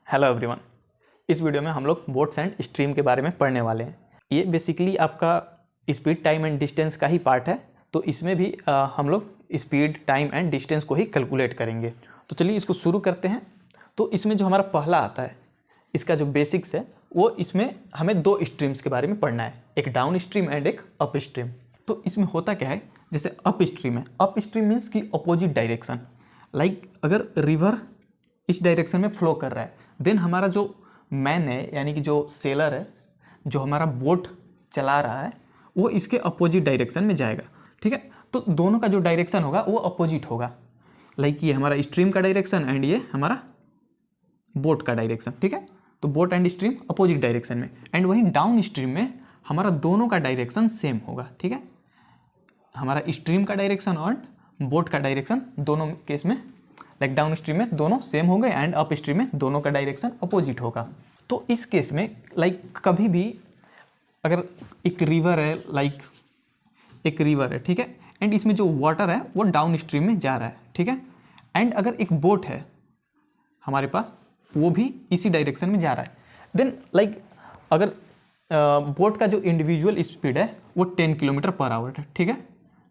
Hello everyone. इस video में हम लोग बोट्स एंड स्ट्रीम के बारे में पढ़ने वाले हैं। ये बेसिकली आपका स्पीड टाइम एंड डिस्टेंस का ही पार्ट है, तो इसमें भी हम लोग स्पीड टाइम एंड डिस्टेंस को ही कैलकुलेट करेंगे। तो चलिए इसको शुरू करते हैं। तो इसमें जो हमारा पहला आता है, इसका जो बेसिक्स है वो इसमें हमें दो स्ट्रीम्स के बारे में पढ़ना है, एक डाउन स्ट्रीम एंड एक अप स्ट्रीम। तो इसमें होता क्या है, जैसे अप स्ट्रीम है, अप स्ट्रीम मीन्स की अपोजिट डायरेक्शन। लाइक अगर रिवर इस डायरेक्शन में फ्लो कर रहा है, देन हमारा जो मैन है यानी कि जो सेलर है, जो हमारा बोट चला रहा है, वो इसके अपोजिट डायरेक्शन में जाएगा। ठीक है, तो दोनों का जो डायरेक्शन होगा वो अपोजिट होगा। लाइक ये हमारा स्ट्रीम का डायरेक्शन एंड ये हमारा बोट का डायरेक्शन। ठीक है, तो boat and stream opposite direction में। एंड वहीं डाउन स्ट्रीम में हमारा दोनों का डायरेक्शन सेम होगा। ठीक है, हमारा स्ट्रीम का डायरेक्शन और बोट का डायरेक्शन दोनों केस में, लाइक डाउन स्ट्रीम में दोनों सेम होंगे एंड अप स्ट्रीम में दोनों का डायरेक्शन अपोजिट होगा। तो इस केस में लाइक कभी भी अगर एक रिवर है, लाइक एक रिवर है, ठीक है, एंड इसमें जो वाटर है वो डाउन स्ट्रीम में जा रहा है। ठीक है, एंड अगर एक बोट है हमारे पास, वो भी इसी डायरेक्शन में जा रहा है, देन लाइक अगर बोट का जो इंडिविजुअल स्पीड है वो 10 किलोमीटर पर आवर है। ठीक है,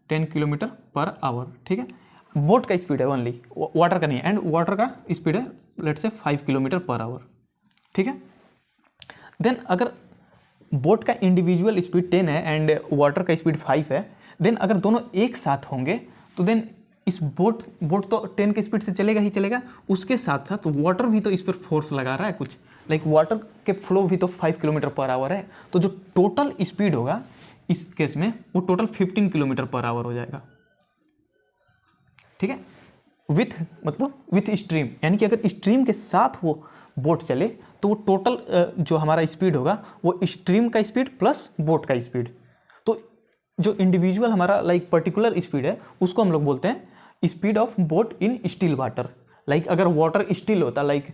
10 किलोमीटर पर आवर। ठीक है, बोट का स्पीड है ओनली, वाटर का नहीं, एंड वाटर का स्पीड है let's say 5 kilometre per our. ठीक है, देन अगर बोट का इंडिविजुअल स्पीड 10 है एंड वाटर का स्पीड 5 है, देन अगर दोनों एक साथ होंगे तो देन इस बोट तो 10 के स्पीड से चलेगा ही चलेगा, उसके साथ साथ वाटर भी तो इस पर फोर्स लगा रहा है कुछ, लाइक वाटर के फ्लो भी तो 5 किलोमीटर पर आवर है। तो जो टोटल स्पीड होगा इस केस में वो टोटल 15 किलोमीटर पर आवर हो जाएगा। ठीक है, विथ स्ट्रीम, यानी कि अगर स्ट्रीम के साथ वो बोट चले तो वो टोटल जो हमारा स्पीड होगा वो स्ट्रीम का स्पीड प्लस बोट का स्पीड। तो जो इंडिविजुअल हमारा लाइक पर्टिकुलर स्पीड है उसको हम लोग बोलते हैं speed of boat in still water. Like अगर वाटर स्टिल होता, लाइक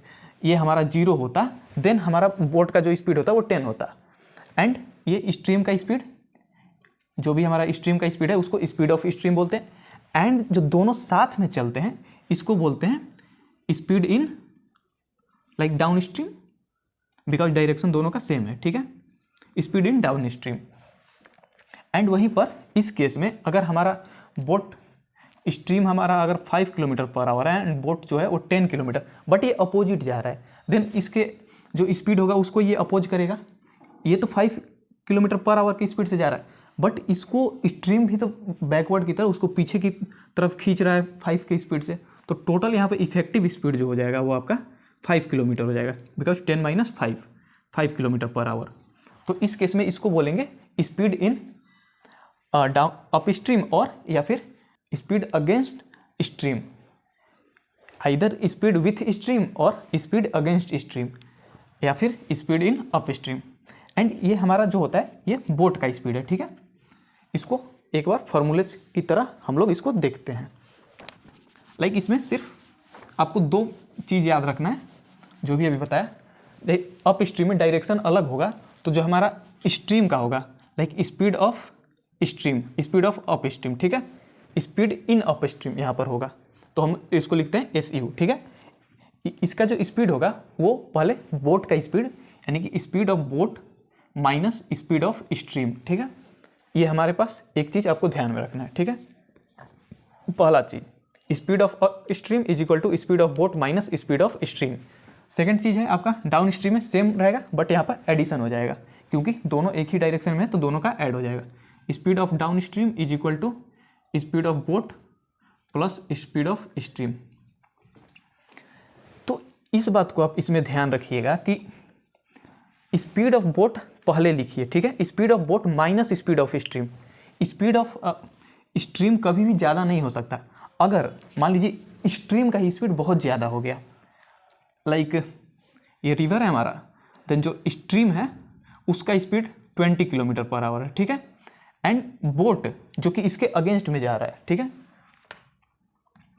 ये हमारा 0 होता, देन हमारा बोट का जो स्पीड होता वो 10 होता, एंड ये स्ट्रीम का स्पीड, जो भी हमारा स्ट्रीम का स्पीड है उसको स्पीड ऑफ स्ट्रीम बोलते हैं। एंड जो दोनों साथ में चलते हैं इसको बोलते हैं speed in like down stream, because direction दोनों का सेम है। ठीक है, speed in down stream. And वहीं पर इस केस में अगर हमारा बोट स्ट्रीम हमारा अगर 5 किलोमीटर पर आवर है एंड बोट जो है वो 10 किलोमीटर, बट ये अपोजिट जा रहा है, देन इसके जो स्पीड होगा उसको ये अपोज करेगा। ये तो 5 किलोमीटर पर आवर की स्पीड से जा रहा है, बट इसको स्ट्रीम भी तो बैकवर्ड की तरफ, उसको पीछे की तरफ खींच रहा है 5 की स्पीड से। तो टोटल यहाँ पे इफेक्टिव स्पीड जो हो जाएगा वो आपका 5 किलोमीटर हो जाएगा, because 10 minus 5 kilometre per our. तो इस केस में इसको बोलेंगे speed in down up stream, और या फिर speed against stream, either speed with stream और स्पीड अगेंस्ट स्ट्रीम, या फिर speed in upstream. And ये हमारा जो होता है ये बोट का स्पीड है। ठीक है, इसको एक बार फॉर्मूले की तरह हम लोग इसको देखते हैं। लाइक इसमें सिर्फ आपको 2 चीज़ याद रखना है, जो भी अभी बताया। अप स्ट्रीम में डायरेक्शन अलग होगा, तो जो हमारा स्ट्रीम का होगा like speed of stream, speed of up stream. ठीक है, स्पीड इन अप स्ट्रीम यहाँ पर होगा, तो हम इसको लिखते हैं SU। ठीक है, इसका जो स्पीड होगा वो पहले बोट का स्पीड, यानी कि speed of boat minus speed of stream. ठीक है, ये हमारे पास एक चीज़ आपको ध्यान में रखना है। ठीक है, पहला चीज़ speed of stream is equal to speed of boat minus speed of stream. Second चीज़ है आपका डाउन स्ट्रीम में सेम रहेगा, बट यहाँ पर एडिशन हो जाएगा, क्योंकि दोनों एक ही डायरेक्शन में है तो दोनों का ऐड हो जाएगा। Speed of down stream is equal to speed of boat plus speed of stream. तो इस बात को आप इसमें ध्यान रखिएगा कि स्पीड ऑफ बोट पहले लिखिए। ठीक है, speed of boat minus speed of stream. Speed of stream कभी भी ज़्यादा नहीं हो सकता। अगर मान लीजिए स्ट्रीम का ही स्पीड बहुत ज़्यादा हो गया, लाइक ये रिवर है हमारा, देन जो स्ट्रीम है उसका स्पीड 20 किलोमीटर पर आवर है। ठीक है, एंड बोट जो कि इसके अगेंस्ट में जा रहा है, ठीक है,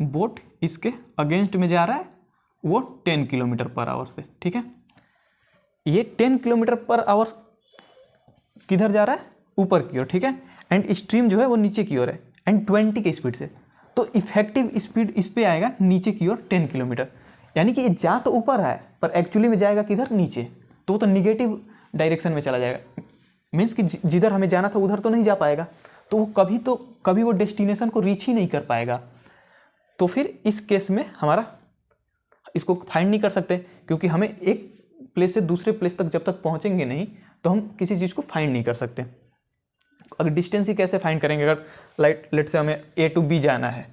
बोट इसके अगेंस्ट में जा रहा है वो 10 किलोमीटर पर आवर से। ठीक है, ये 10 किलोमीटर पर आवर किधर जा रहा है, ऊपर की ओर। ठीक है, एंड स्ट्रीम जो है वो नीचे की ओर है एंड 20 की स्पीड से, तो इफेक्टिव स्पीड इस पे आएगा नीचे की ओर 10 किलोमीटर। यानी कि ये जा तो ऊपर है पर एक्चुअली में जाएगा किधर, नीचे, तो निगेटिव डायरेक्शन में चला जाएगा। मीन्स कि जिधर हमें जाना था उधर तो नहीं जा पाएगा, तो वो कभी वो डेस्टिनेशन को रीच ही नहीं कर पाएगा। तो फिर इस केस में हमारा इसको फाइंड नहीं कर सकते, क्योंकि हमें एक प्लेस से दूसरे प्लेस तक जब तक पहुंचेंगे नहीं तो हम किसी चीज़ को फाइंड नहीं कर सकते। अगर डिस्टेंस ही कैसे फाइंड करेंगे, अगर लेट से हमें A to B जाना है,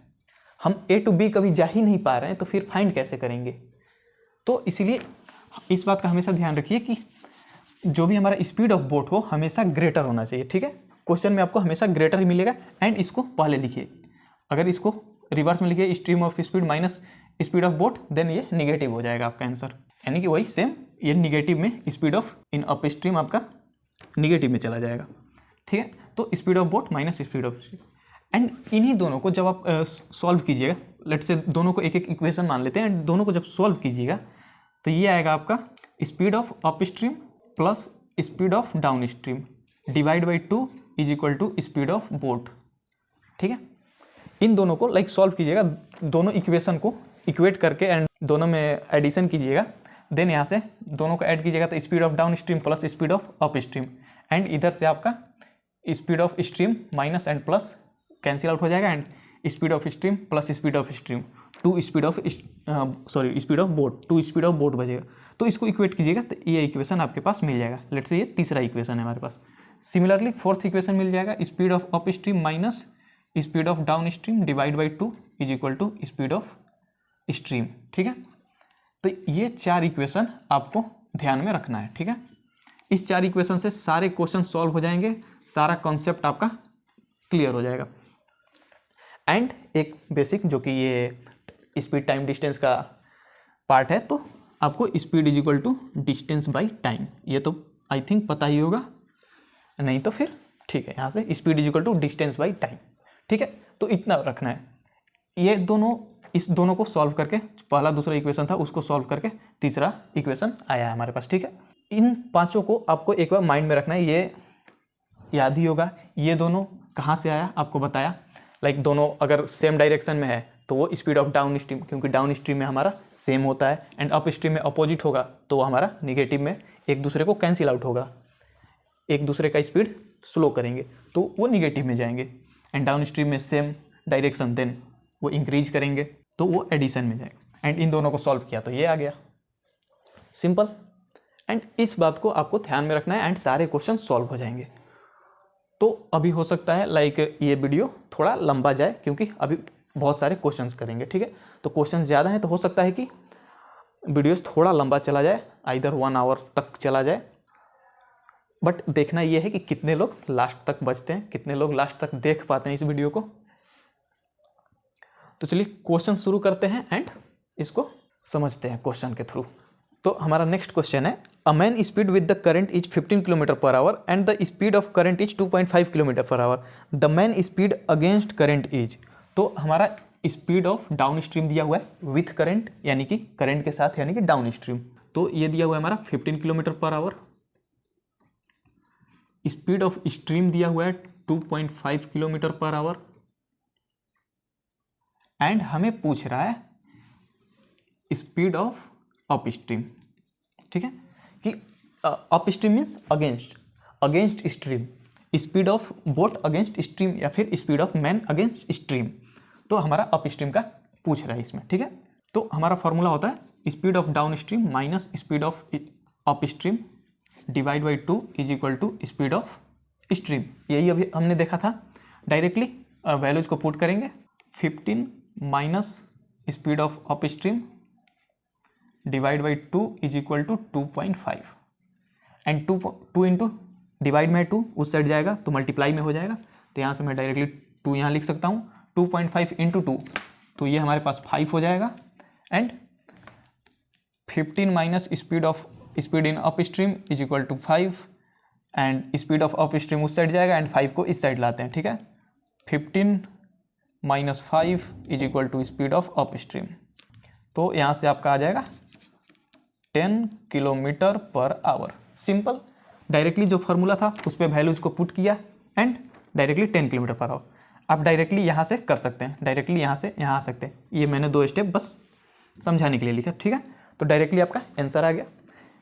हम A to B कभी जा ही नहीं पा रहे हैं, तो फिर फाइंड कैसे करेंगे। तो इसीलिए इस बात का हमेशा ध्यान रखिए कि जो भी हमारा स्पीड ऑफ बोट हो हमेशा ग्रेटर होना चाहिए, ठीक है। क्वेश्चन में आपको हमेशा ग्रेटर ही मिलेगा, एंड इसको पहले लिखिए। अगर इसको रिवर्स में लिखिए stream of speed minus speed of boat, then ये निगेटिव हो जाएगा आपका आंसर। यानी कि वही सेम ये निगेटिव में speed of in up stream आपका निगेटिव में चला जाएगा, ठीक है। तो speed of boat minus speed of, and इन्हीं दोनों को जब आप सॉल्व कीजिएगा, लेट से दोनों को एक एक इक्वेशन मान लेते हैं, एंड दोनों को जब सॉल्व कीजिएगा तो ये आएगा आपका speed of up stream plus speed of down stream divide by 2 is equal to speed of boat, ठीक है। इन दोनों को सॉल्व कीजिएगा, दोनों इक्वेशन को इक्वेट करके एंड दोनों में एडिशन कीजिएगा, देन यहाँ से दोनों को ऐड कीजिएगा तो speed of down stream plus speed of up stream, and इधर से आपका speed of stream minus and plus cancel out हो जाएगा, and speed of stream plus speed of stream speed of boat, 2 speed of boat बचेगा। तो इसको equate कीजिएगा तो ये इक्वेशन आपके पास मिल जाएगा। लेट से ये तीसरा इक्वेशन है हमारे पास। सिमिलरली फोर्थ इक्वेशन मिल जाएगा speed of up stream minus speed of down stream divide by 2 is equal to speed of stream, ठीक है। तो ये 4 इक्वेशन आपको ध्यान में रखना है, ठीक है। इस 4 इक्वेशन से सारे क्वेश्चन सॉल्व हो जाएंगे, सारा कॉन्सेप्ट आपका क्लियर हो जाएगा। एंड एक बेसिक जो कि ये स्पीड टाइम डिस्टेंस का पार्ट है, तो आपको speed is equal to distance by time, ये तो आई थिंक पता ही होगा, नहीं तो फिर ठीक है, यहाँ से speed is equal to distance by time, ठीक है। तो इतना रखना है। ये दोनों इस दोनों को सॉल्व करके, पहला दूसरा इक्वेशन था उसको सॉल्व करके तीसरा इक्वेशन आया है हमारे पास, ठीक है। इन पांचों को आपको एक बार माइंड में रखना है, ये याद ही होगा। ये दोनों कहाँ से आया आपको बताया, दोनों अगर सेम डायरेक्शन में है तो वो स्पीड ऑफ डाउन स्ट्रीम, क्योंकि डाउन स्ट्रीम में हमारा सेम होता है, एंड अप स्ट्रीम में अपोजिट होगा तो वो हमारा निगेटिव में एक दूसरे को कैंसिल आउट होगा, एक दूसरे का स्पीड स्लो करेंगे तो वो निगेटिव में जाएंगे, एंड डाउन स्ट्रीम में सेम डायरेक्शन देन वो इंक्रीज करेंगे तो वो एडिशन में जाएगा। एंड इन दोनों को सॉल्व किया तो ये आ गया, सिंपल। एंड इस बात को आपको ध्यान में रखना है, एंड सारे क्वेश्चन सॉल्व हो जाएंगे। तो अभी हो सकता है ये वीडियो थोड़ा लंबा जाए, क्योंकि अभी बहुत सारे क्वेश्चंस करेंगे, ठीक है। तो क्वेश्चंस ज़्यादा हैं तो हो सकता है कि वीडियोस थोड़ा लंबा चला जाए, आइदर 1 आवर तक चला जाए, बट देखना ये है कि कितने लोग लास्ट तक बचते हैं, कितने लोग लास्ट तक देख पाते हैं इस वीडियो को। तो चलिए क्वेश्चन शुरू करते हैं एंड इसको समझते हैं क्वेश्चन के थ्रू। तो हमारा नेक्स्ट क्वेश्चन है, a man speed with the current is 15 kilometre per hour and the speed of current is 2.5 kilometre per our, the man speed against current is. तो हमारा स्पीड ऑफ डाउन स्ट्रीम दिया हुआ है with current, यानी कि current के साथ, यानी कि डाउन स्ट्रीम। तो ये दिया हुआ है हमारा 15 kilometre per our, speed of stream दिया हुआ है 2.5 किलोमीटर पर आवर, एंड हमें पूछ रहा है स्पीड ऑफ अप स्ट्रीम, ठीक है। कि up stream means against stream, speed of boat against stream, या फिर speed of man against stream. तो हमारा अप स्ट्रीम का पूछ रहा है इसमें, ठीक है। तो हमारा फॉर्मूला होता है speed of down stream minus speed of up stream divide by 2 is equal to speed of stream. यही अभी हमने देखा था। डायरेक्टली वैल्यूज को पुट करेंगे, 15 minus speed of up stream divide by 2 is equal to 2.5, and 2 into divide में 2 उस side जाएगा तो मल्टीप्लाई में हो जाएगा, तो यहाँ से मैं डायरेक्टली 2 यहाँ लिख सकता हूँ, 2.5 इंटू 2 तो ये हमारे पास 5 हो जाएगा, and 15 minus speed in upstream is equal to 5, and speed of up stream उस साइड जाएगा, एंड 5 को इस साइड लाते हैं, ठीक है। 15 minus 5 is equal to speed of up stream, तो यहाँ से आपका आ जाएगा 10 kilometre per hour. Simple, directly जो फॉर्मूला था उस पर वैल्यूज को पुट किया and directly 10 kilometre per hour. आप डायरेक्टली यहाँ से कर सकते हैं, डायरेक्टली यहाँ से यहाँ आ सकते हैं। ये मैंने 2 स्टेप बस समझाने के लिए लिखा, ठीक है। तो डायरेक्टली आपका आंसर आ गया।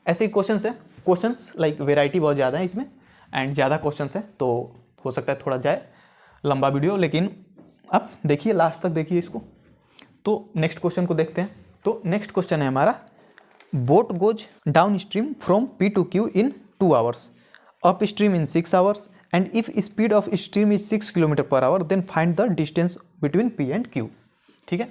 ऐसे ही क्वेश्चन है, क्वेश्चंस लाइक वेराइटी बहुत ज़्यादा है इसमें एंड ज़्यादा क्वेश्चंस है, तो हो सकता है थोड़ा जाए लंबा वीडियो, लेकिन अब देखिए लास्ट तक देखिए इसको। तो नेक्स्ट क्वेश्चन को देखते हैं। तो नेक्स्ट क्वेश्चन है हमारा, boat goes downstream from P to Q in 2 hours, upstream in 6 hours, and if speed of stream is 6 km/h then find the distance between P and Q. ठीक है,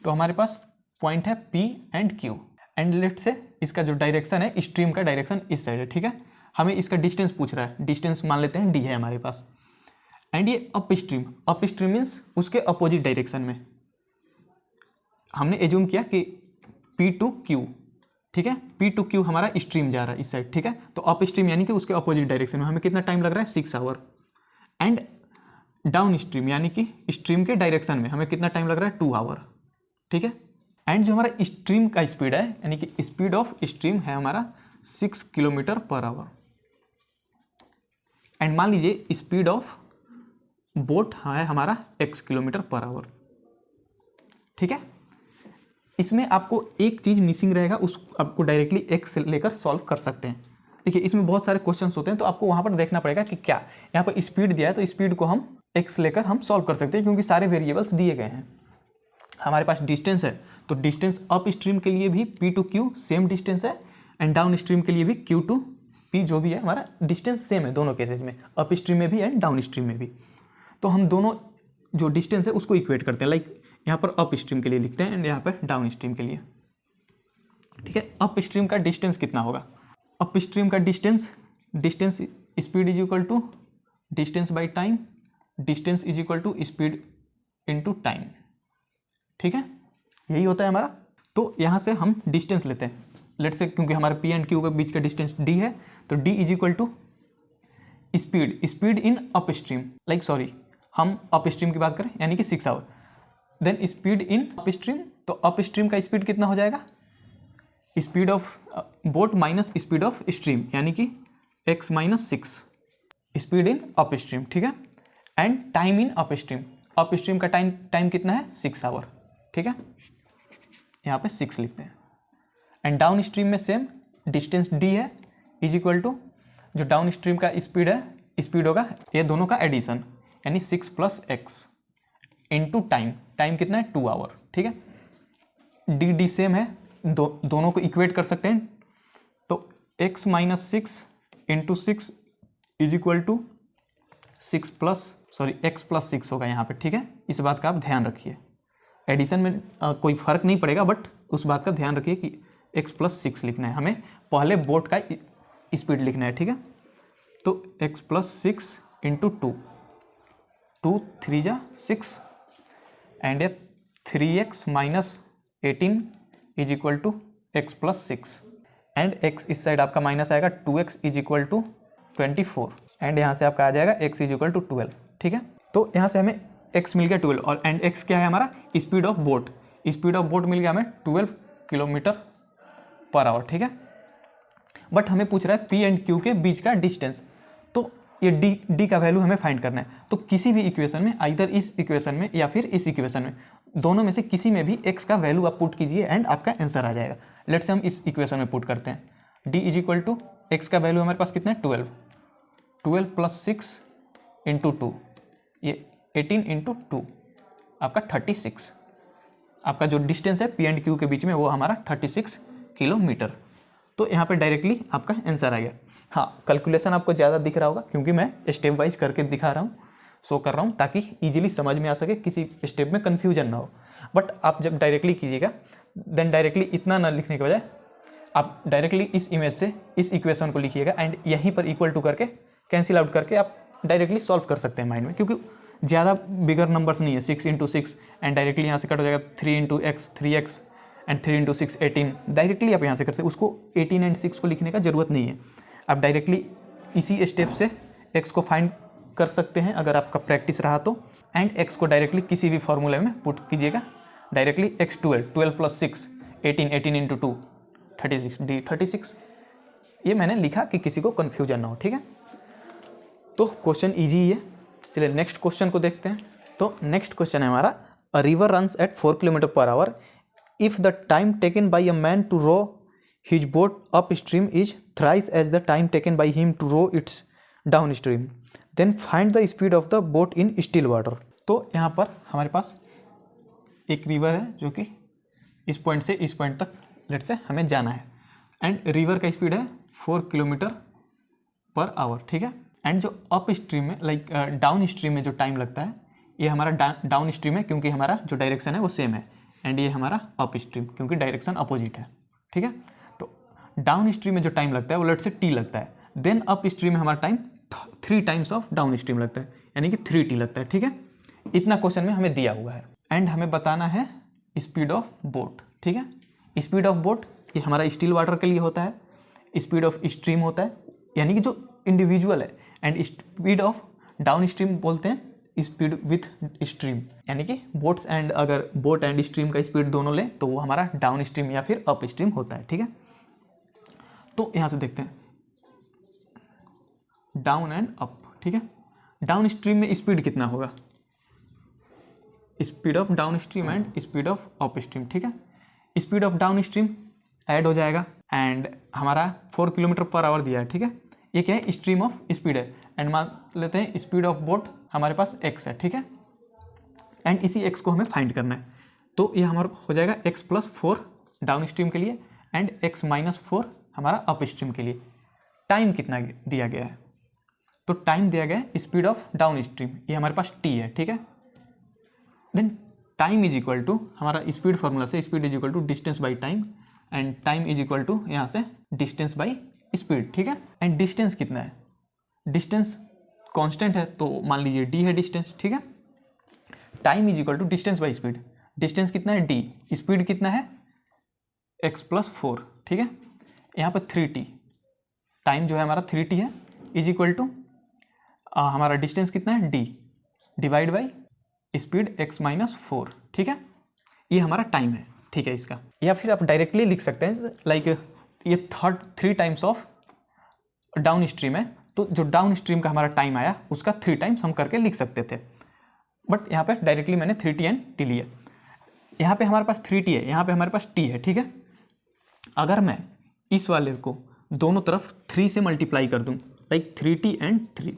तो हमारे पास point है P and Q and let say इसका जो direction है, stream का डायरेक्शन इस साइड है, ठीक है। हमें इसका डिस्टेंस पूछ रहा है, डिस्टेंस मान लेते हैं डी है हमारे पास, एंड ये अप स्ट्रीम मीन्स उसके अपोजिट डायरेक्शन में। हमने एज्यूम किया कि पी टू क्यू, ठीक है, पी टू क्यू हमारा स्ट्रीम जा रहा है इस साइड, ठीक है। तो अप स्ट्रीम यानी कि उसके अपोजिट डायरेक्शन में हमें कितना टाइम लग रहा है, 6 hour, एंड डाउन स्ट्रीम यानी कि स्ट्रीम के डायरेक्शन में हमें कितना टाइम लग रहा है, 2 hour, ठीक है। एंड जो हमारा स्ट्रीम का स्पीड है यानी कि स्पीड ऑफ स्ट्रीम है हमारा 6 km/h, एंड मान लीजिए स्पीड ऑफ बोट है हमारा x km/h, ठीक है। इसमें आपको एक चीज़ मिसिंग रहेगा, उस आपको डायरेक्टली x लेकर सॉल्व कर सकते हैं। देखिए इसमें बहुत सारे क्वेश्चंस होते हैं, तो आपको वहाँ पर देखना पड़ेगा कि क्या यहाँ पर स्पीड दिया है, तो स्पीड को हम x लेकर हम सॉल्व कर सकते हैं, क्योंकि सारे वेरिएबल्स दिए गए हैं। हमारे पास डिस्टेंस है, तो डिस्टेंस अप स्ट्रीम के लिए भी p to q same distance है, एंड डाउन स्ट्रीम के लिए भी q टू p जो भी है हमारा डिस्टेंस सेम है दोनों केसेस में, अप स्ट्रीम में भी एंड डाउन स्ट्रीम में भी। तो हम दोनों जो डिस्टेंस है उसको इक्वेट करते हैं, लाइक यहाँ पर अप स्ट्रीम के लिए लिखते हैं एंड यहाँ पर डाउन स्ट्रीम के लिए, ठीक है। अप स्ट्रीम का डिस्टेंस कितना होगा, अप स्ट्रीम का distance speed is equal to distance by time, distance is equal to speed into time, ठीक है, यही होता है हमारा। तो यहाँ से हम डिस्टेंस लेते हैं, लेट से क्योंकि हमारे पी एंड क्यू के बीच का डिस्टेंस डी है, तो D is equal to speed in upstream, like sorry हम अप स्ट्रीम की बात करें यानी कि 6 hour, then speed in upstream, तो अप स्ट्रीम का स्पीड कितना हो जाएगा, speed of boat minus speed of stream यानी कि x - 6 speed in up stream, ठीक है। And time in up stream का टाइम कितना है, 6 hour, ठीक है, यहाँ पे 6 लिखते हैं। एंड डाउन स्ट्रीम में सेम डिस्टेंस d है, इज इक्वल टू जो डाउन स्ट्रीम का स्पीड होगा ये दोनों का एडिशन यानी 6 + x इंटू टाइम कितना है, 2 hour, ठीक है। डी सेम है, दोनों को इक्वेट कर सकते हैं, तो x - 6 into 6 is equal to x + 6 होगा यहाँ पे, ठीक है। इस बात का आप ध्यान रखिए, एडिशन में कोई फर्क नहीं पड़ेगा, बट उस बात का ध्यान रखिए कि x + 6 लिखना है, हमें पहले बोट का स्पीड लिखना है, ठीक है। तो x + 6 इंटू 2 3 जा 6 and 3x - 18 is equal to x + 6, and x इस साइड आपका माइनस आएगा, 2x is equal to 24, and यहाँ से आपका आ जाएगा x इज इक्वल टू 12, ठीक है। तो यहाँ से हमें x मिल गया 12, और एंड x क्या है हमारा, स्पीड ऑफ बोट मिल गया हमें 12 km/h, ठीक है। बट हमें पूछ रहा है p एंड q के बीच का डिस्टेंस, तो ये d का वैल्यू हमें फाइंड करना है। तो किसी भी इक्वेशन में, आइदर इस इक्वेशन में या फिर इस इक्वेशन में, दोनों में से किसी में भी x का वैल्यू आप पुट कीजिए एंड आपका आंसर आ जाएगा। लेट से हम इस इक्वेशन में पुट करते हैं, d is equal to x का वैल्यू हमारे पास कितना है, 12 + 6 इंटू 2, ये 18 इंटू 2 आपका 36, आपका जो डिस्टेंस है p एंड q के बीच में वो हमारा 36 किलोमीटर। तो यहाँ पे डायरेक्टली आपका आंसर आ गया। हाँ, कैलकुलेशन आपको ज़्यादा दिख रहा होगा क्योंकि मैं स्टेप वाइज करके दिखा रहा हूँ, शो कर रहा हूँ, ताकि इजीली समझ में आ सके, किसी स्टेप में कन्फ्यूजन ना हो। बट आप जब डायरेक्टली कीजिएगा, देन डायरेक्टली इतना ना लिखने के बजाय आप डायरेक्टली इस इमेज से इस इक्वेशन को लिखिएगा, एंड यहीं पर इक्वल टू करके कैंसिल आउट करके आप डायरेक्टली सॉल्व कर सकते हैं माइंड में, क्योंकि ज़्यादा बिगर नंबर्स नहीं है। 6 × 6 एंड डायरेक्टली यहाँ से कट हो जाएगा 3 × x 3x एंड 3 × 6 18, डायरेक्टली आप यहाँ से कर सकते, उसको 18 एंड 6 को लिखने का ज़रूरत नहीं है। आप डायरेक्टली इसी स्टेप से x को फाइंड कर सकते हैं अगर आपका प्रैक्टिस रहा तो, एंड x को डायरेक्टली किसी भी फॉर्मूले में पुट कीजिएगा, डायरेक्टली x 12 + 6 18 इंटू 2 36 d 36। ये मैंने लिखा कि किसी को कन्फ्यूजन ना हो, ठीक है। तो क्वेश्चन ईजी ही है। चलिए नेक्स्ट क्वेश्चन को देखते हैं। तो नेक्स्ट क्वेश्चन है हमारा, a river runs at 4 km/h if the time taken by a man to row his boat upstream is thrice as the time taken by him to row its downstream, then find the speed of the boat in still water. तो यहाँ पर हमारे पास एक river है जो कि इस point से इस पॉइंट तक लेट से हमें जाना है, एंड रिवर का स्पीड है 4 किलोमीटर पर आवर, ठीक है। एंड जो अप स्ट्रीम में लाइक डाउन स्ट्रीम में जो टाइम लगता है, ये हमारा डाउन स्ट्रीम है क्योंकि हमारा जो डायरेक्शन है वो सेम है, एंड ये हमारा अप स्ट्रीम क्योंकि डायरेक्शन अपोजिट है, ठीक है। तो डाउन स्ट्रीम में जो टाइम लगता है वो लेट से टी लगता है, देन अप स्ट्रीम में हमारा time 3 times of down stream लगता है, यानी कि 3t लगता है, ठीक है। इतना क्वेश्चन में हमें दिया हुआ है, एंड हमें बताना है स्पीड ऑफ बोट, ठीक है। स्पीड ऑफ बोट ये हमारा स्टिल वाटर के लिए होता है, स्पीड ऑफ स्ट्रीम होता है यानी कि जो इंडिविजुअल है, and speed of down stream बोलते हैं स्पीड विथ स्ट्रीम, यानी कि बोट्स एंड अगर बोट एंड स्ट्रीम का स्पीड दोनों लें तो वो हमारा डाउन स्ट्रीम या फिर अप स्ट्रीम होता है, ठीक है। तो यहाँ से देखते हैं डाउन एंड अप, ठीक है। डाउन स्ट्रीम में स्पीड कितना होगा, speed of down stream and speed of up stream, ठीक है। Speed of down stream add हो जाएगा, एंड हमारा 4 किलोमीटर पर आवर दिया है, ठीक है। ये क्या है, स्ट्रीम ऑफ स्पीड है, एंड मान लेते हैं स्पीड ऑफ बोट हमारे पास x है, ठीक है। एंड इसी x को हमें फाइंड करना है, तो ये हमारा हो जाएगा x + 4 डाउन स्ट्रीम के लिए एंड x - 4 हमारा अप स्ट्रीम के लिए। टाइम कितना दिया गया है, तो टाइम दिया गया है स्पीड ऑफ डाउन स्ट्रीम, ये हमारे पास t है, ठीक है। Then time is equal to हमारा स्पीड फार्मूला से speed is equal to distance by time, and time is equal to यहाँ से डिस्टेंस बाई स्पीड, ठीक है। एंड डिस्टेंस कितना है, डिस्टेंस कांस्टेंट है तो मान लीजिए d है डिस्टेंस, ठीक है। Time is equal to distance by speed, distance कितना है d, स्पीड कितना है x + 4, ठीक है। यहाँ पर 3t, टाइम जो है हमारा 3t है, इज इक्वल टू हमारा डिस्टेंस कितना है d divide by speed x - 4, ठीक है। ये हमारा टाइम है, ठीक है इसका। या फिर आप डायरेक्टली लिख सकते हैं लाइक ये 3 टाइम्स ऑफ डाउन स्ट्रीम है, तो जो डाउन स्ट्रीम का हमारा टाइम आया उसका 3 टाइम्स हम करके लिख सकते थे, बट यहाँ पे डायरेक्टली मैंने 3t एंड t लिया। यहाँ पे हमारे पास 3t है, यहाँ पे हमारे पास t है, ठीक है। अगर मैं इस वाले को दोनों तरफ 3 से मल्टीप्लाई कर दूँ, लाइक 3t एंड 3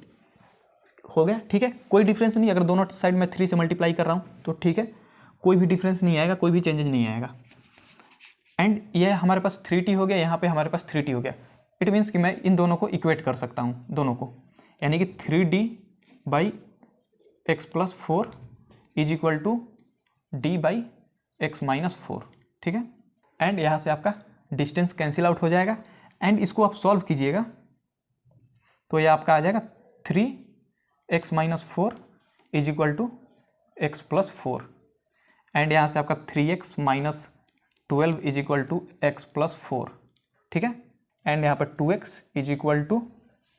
हो गया, ठीक है। कोई डिफरेंस नहीं, अगर दोनों साइड में 3 से मल्टीप्लाई कर रहा हूँ तो ठीक है, कोई भी डिफरेंस नहीं आएगा, कोई भी चेंजेस नहीं आएगा। एंड ये हमारे पास 3t हो गया, यहाँ पे हमारे पास 3t हो गया। इट मीन्स कि मैं इन दोनों को इक्वेट कर सकता हूँ, दोनों को, यानी कि 3d by x + 4 is equal to d by x - 4, ठीक है। एंड यहाँ से आपका डिस्टेंस कैंसिल आउट हो जाएगा, एंड इसको आप सॉल्व कीजिएगा तो ये आपका आ जाएगा 3x - 4 is equal to x + 4, and यहाँ से आपका 3x - 12 is equal to x + 4, ठीक है। एंड यहाँ पर 2x इज इक्वल टू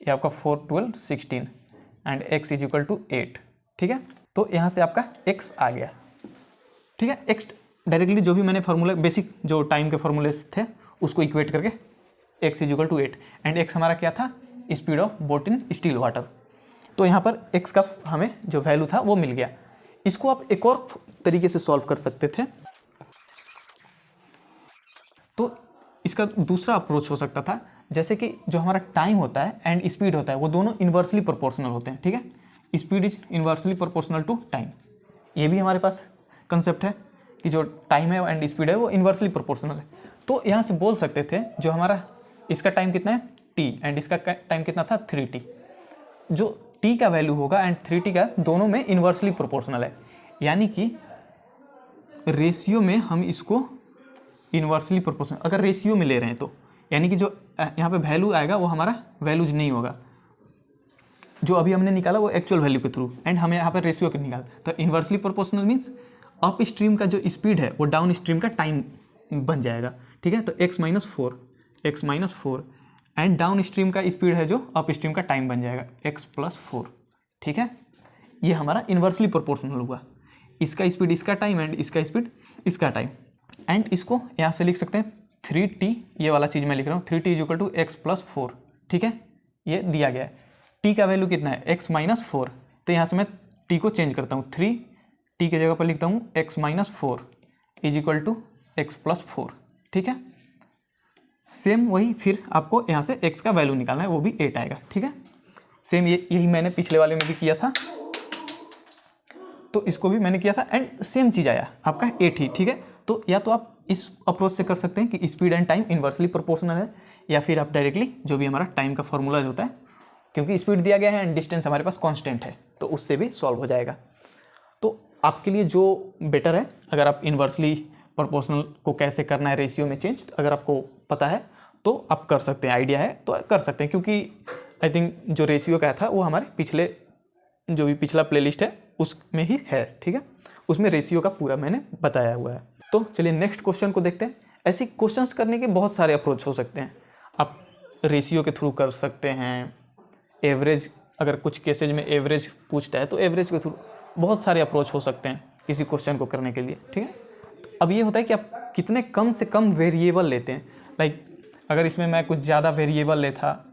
ये आपका 4 12 16 and x is equal to 8, ठीक है। तो यहाँ से आपका x आ गया, ठीक है। x डायरेक्टली जो भी मैंने फार्मूला बेसिक जो टाइम के फार्मूले थे उसको इक्वेट करके x is equal to 8, and x हमारा क्या था, speed of boat in still water. तो यहाँ पर x का हमें जो वैल्यू था वो मिल गया। इसको आप एक और तरीके से सॉल्व कर सकते थे, तो इसका दूसरा अप्रोच हो सकता था, जैसे कि जो हमारा टाइम होता है एंड स्पीड होता है वो दोनों इन्वर्सली प्रोपोर्शनल होते हैं, ठीक है। Speed is inversely proportional to time, ये भी हमारे पास कंसेप्ट है कि जो टाइम है एंड स्पीड है वो इन्वर्सली प्रोपोर्शनल है। तो यहाँ से बोल सकते थे जो हमारा इसका टाइम कितना है t एंड इसका टाइम कितना था 3t, जो t का वैल्यू होगा एंड 3t का दोनों में इन्वर्सली प्रोपोर्शनल है, यानी कि रेशियो में हम इसको इन्वर्सली प्रोपोर्शनल अगर रेशियो में ले रहे हैं तो, यानी कि जो यहाँ पे वैल्यू आएगा वो हमारा वैल्यूज नहीं होगा, जो अभी हमने निकाला वो एक्चुअल वैल्यू के थ्रू, एंड हमें यहाँ पर रेशियो के निकाला। तो inversely proportional means up stream का जो स्पीड है वो डाउन स्ट्रीम का टाइम बन जाएगा, ठीक है। तो x - 4 एंड डाउन स्ट्रीम का स्पीड है जो अप स्ट्रीम का टाइम बन जाएगा x + 4, ठीक है। ये हमारा इन्वर्सली प्रोपोर्शनल हुआ, इसका स्पीड इसका टाइम एंड इसका स्पीड इसका टाइम। एंड इसको यहाँ से लिख सकते हैं 3t, ये वाला चीज़ मैं लिख रहा हूँ 3t is equal to x + 4, ठीक है। ये दिया गया है, t का वैल्यू कितना है x - 4, तो यहाँ से मैं t को चेंज करता हूँ, 3t की जगह पर लिखता हूँ x - 4 is equal to x plus 4, ठीक है। सेम वही फिर आपको यहाँ से x का वैल्यू निकालना है, वो भी 8 आएगा, ठीक है। सेम यही मैंने पिछले वाले में भी किया था, तो इसको भी मैंने किया था एंड सेम चीज़ आया आपका 8 ही, ठीक है। तो या तो आप इस अप्रोच से कर सकते हैं कि speed and time inversely proportional है, या फिर आप डायरेक्टली जो भी हमारा टाइम का फॉर्मूला होता है, क्योंकि स्पीड दिया गया है एंड डिस्टेंस हमारे पास कांस्टेंट है, तो उससे भी सॉल्व हो जाएगा। तो आपके लिए जो बेटर है, अगर आप इन्वर्सली प्रोपोर्शनल को कैसे करना है रेशियो में चेंज, अगर आपको पता है तो आप कर सकते हैं, आइडिया है तो कर सकते हैं, क्योंकि आई थिंक जो रेशियो का था वो हमारे पिछले जो भी पिछला प्लेलिस्ट है उसमें ही है, ठीक है। उसमें रेशियो का पूरा मैंने बताया हुआ है। तो चलिए नेक्स्ट क्वेश्चन को देखते हैं। ऐसे क्वेश्चंस करने के बहुत सारे अप्रोच हो सकते हैं। आप रेशियो के थ्रू कर सकते हैं, एवरेज, अगर कुछ केसेज में एवरेज पूछता है तो एवरेज के थ्रू, बहुत सारे अप्रोच हो सकते हैं किसी क्वेश्चन को करने के लिए, ठीक है। अब ये होता है कि आप कितने कम से कम वेरिएबल लेते हैं। लाइक अगर इसमें मैं कुछ ज़्यादा वेरिएबल लेता,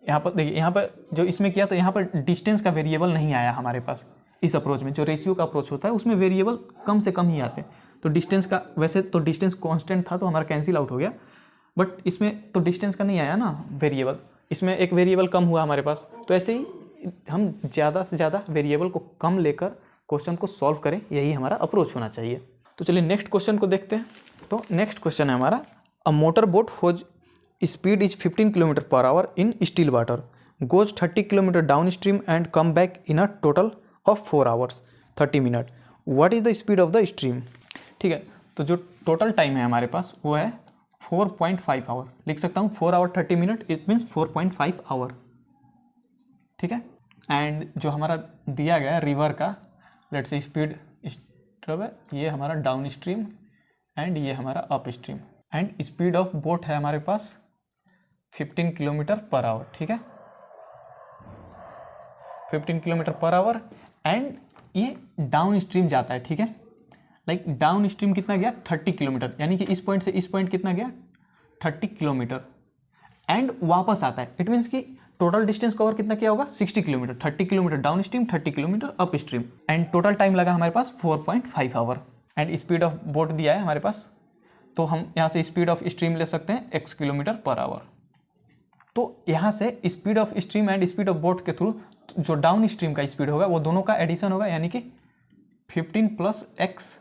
यहाँ पर देखिए, यहाँ पर जो इसमें किया तो यहाँ पर डिस्टेंस का वेरिएबल नहीं आया हमारे पास। इस अप्रोच में जो रेशियो का अप्रोच होता है उसमें वेरिएबल कम से कम ही आते हैं। तो डिस्टेंस का, वैसे तो डिस्टेंस कांस्टेंट था तो हमारा कैंसिल आउट हो गया, बट इसमें तो डिस्टेंस का नहीं आया ना वेरिएबल, इसमें एक वेरिएबल कम हुआ हमारे पास। तो ऐसे ही हम ज़्यादा से ज़्यादा वेरिएबल को कम लेकर क्वेश्चन को सॉल्व करें, यही हमारा अप्रोच होना चाहिए। तो चलिए नेक्स्ट क्वेश्चन को देखते हैं। तो नेक्स्ट क्वेश्चन है हमारा, a motor boat whose speed is 15 km per hour in still water, goes 30 km downstream and come back in a total of 4 hours 30 minutes. What is the speed of the stream? ठीक है, तो जो total time है हमारे पास वो है 4.5 our. लिख सकता हूँ 4 hour 30 minute, it means 4.5 hour, ठीक है। एंड जो हमारा दिया गया है रिवर का, लेट्स से स्पीड है, ये हमारा डाउन स्ट्रीम एंड ये हमारा upstream, and speed of boat है हमारे पास 15 किलोमीटर पर आवर, ठीक है, 15 किलोमीटर पर आवर। एंड ये डाउन स्ट्रीम जाता है, ठीक है। लाइक डाउन स्ट्रीम कितना गया 30 किलोमीटर, यानी कि इस पॉइंट से इस पॉइंट कितना गया 30 किलोमीटर, एंड वापस आता है। इट मीन्स कि टोटल डिस्टेंस कवर कितना किया होगा 60 kilometre, 30 kilometre downstream, 30 kilometre upstream, and total time लगा हमारे पास 4.5 hour. And speed of boat दिया है हमारे पास, तो हम यहाँ से स्पीड ऑफ स्ट्रीम ले सकते हैं x किलोमीटर पर आवर। तो यहाँ से speed of stream and speed of boat के थ्रू जो डाउन स्ट्रीम का स्पीड होगा वो दोनों का एडिशन होगा, यानी कि 15 प्लस x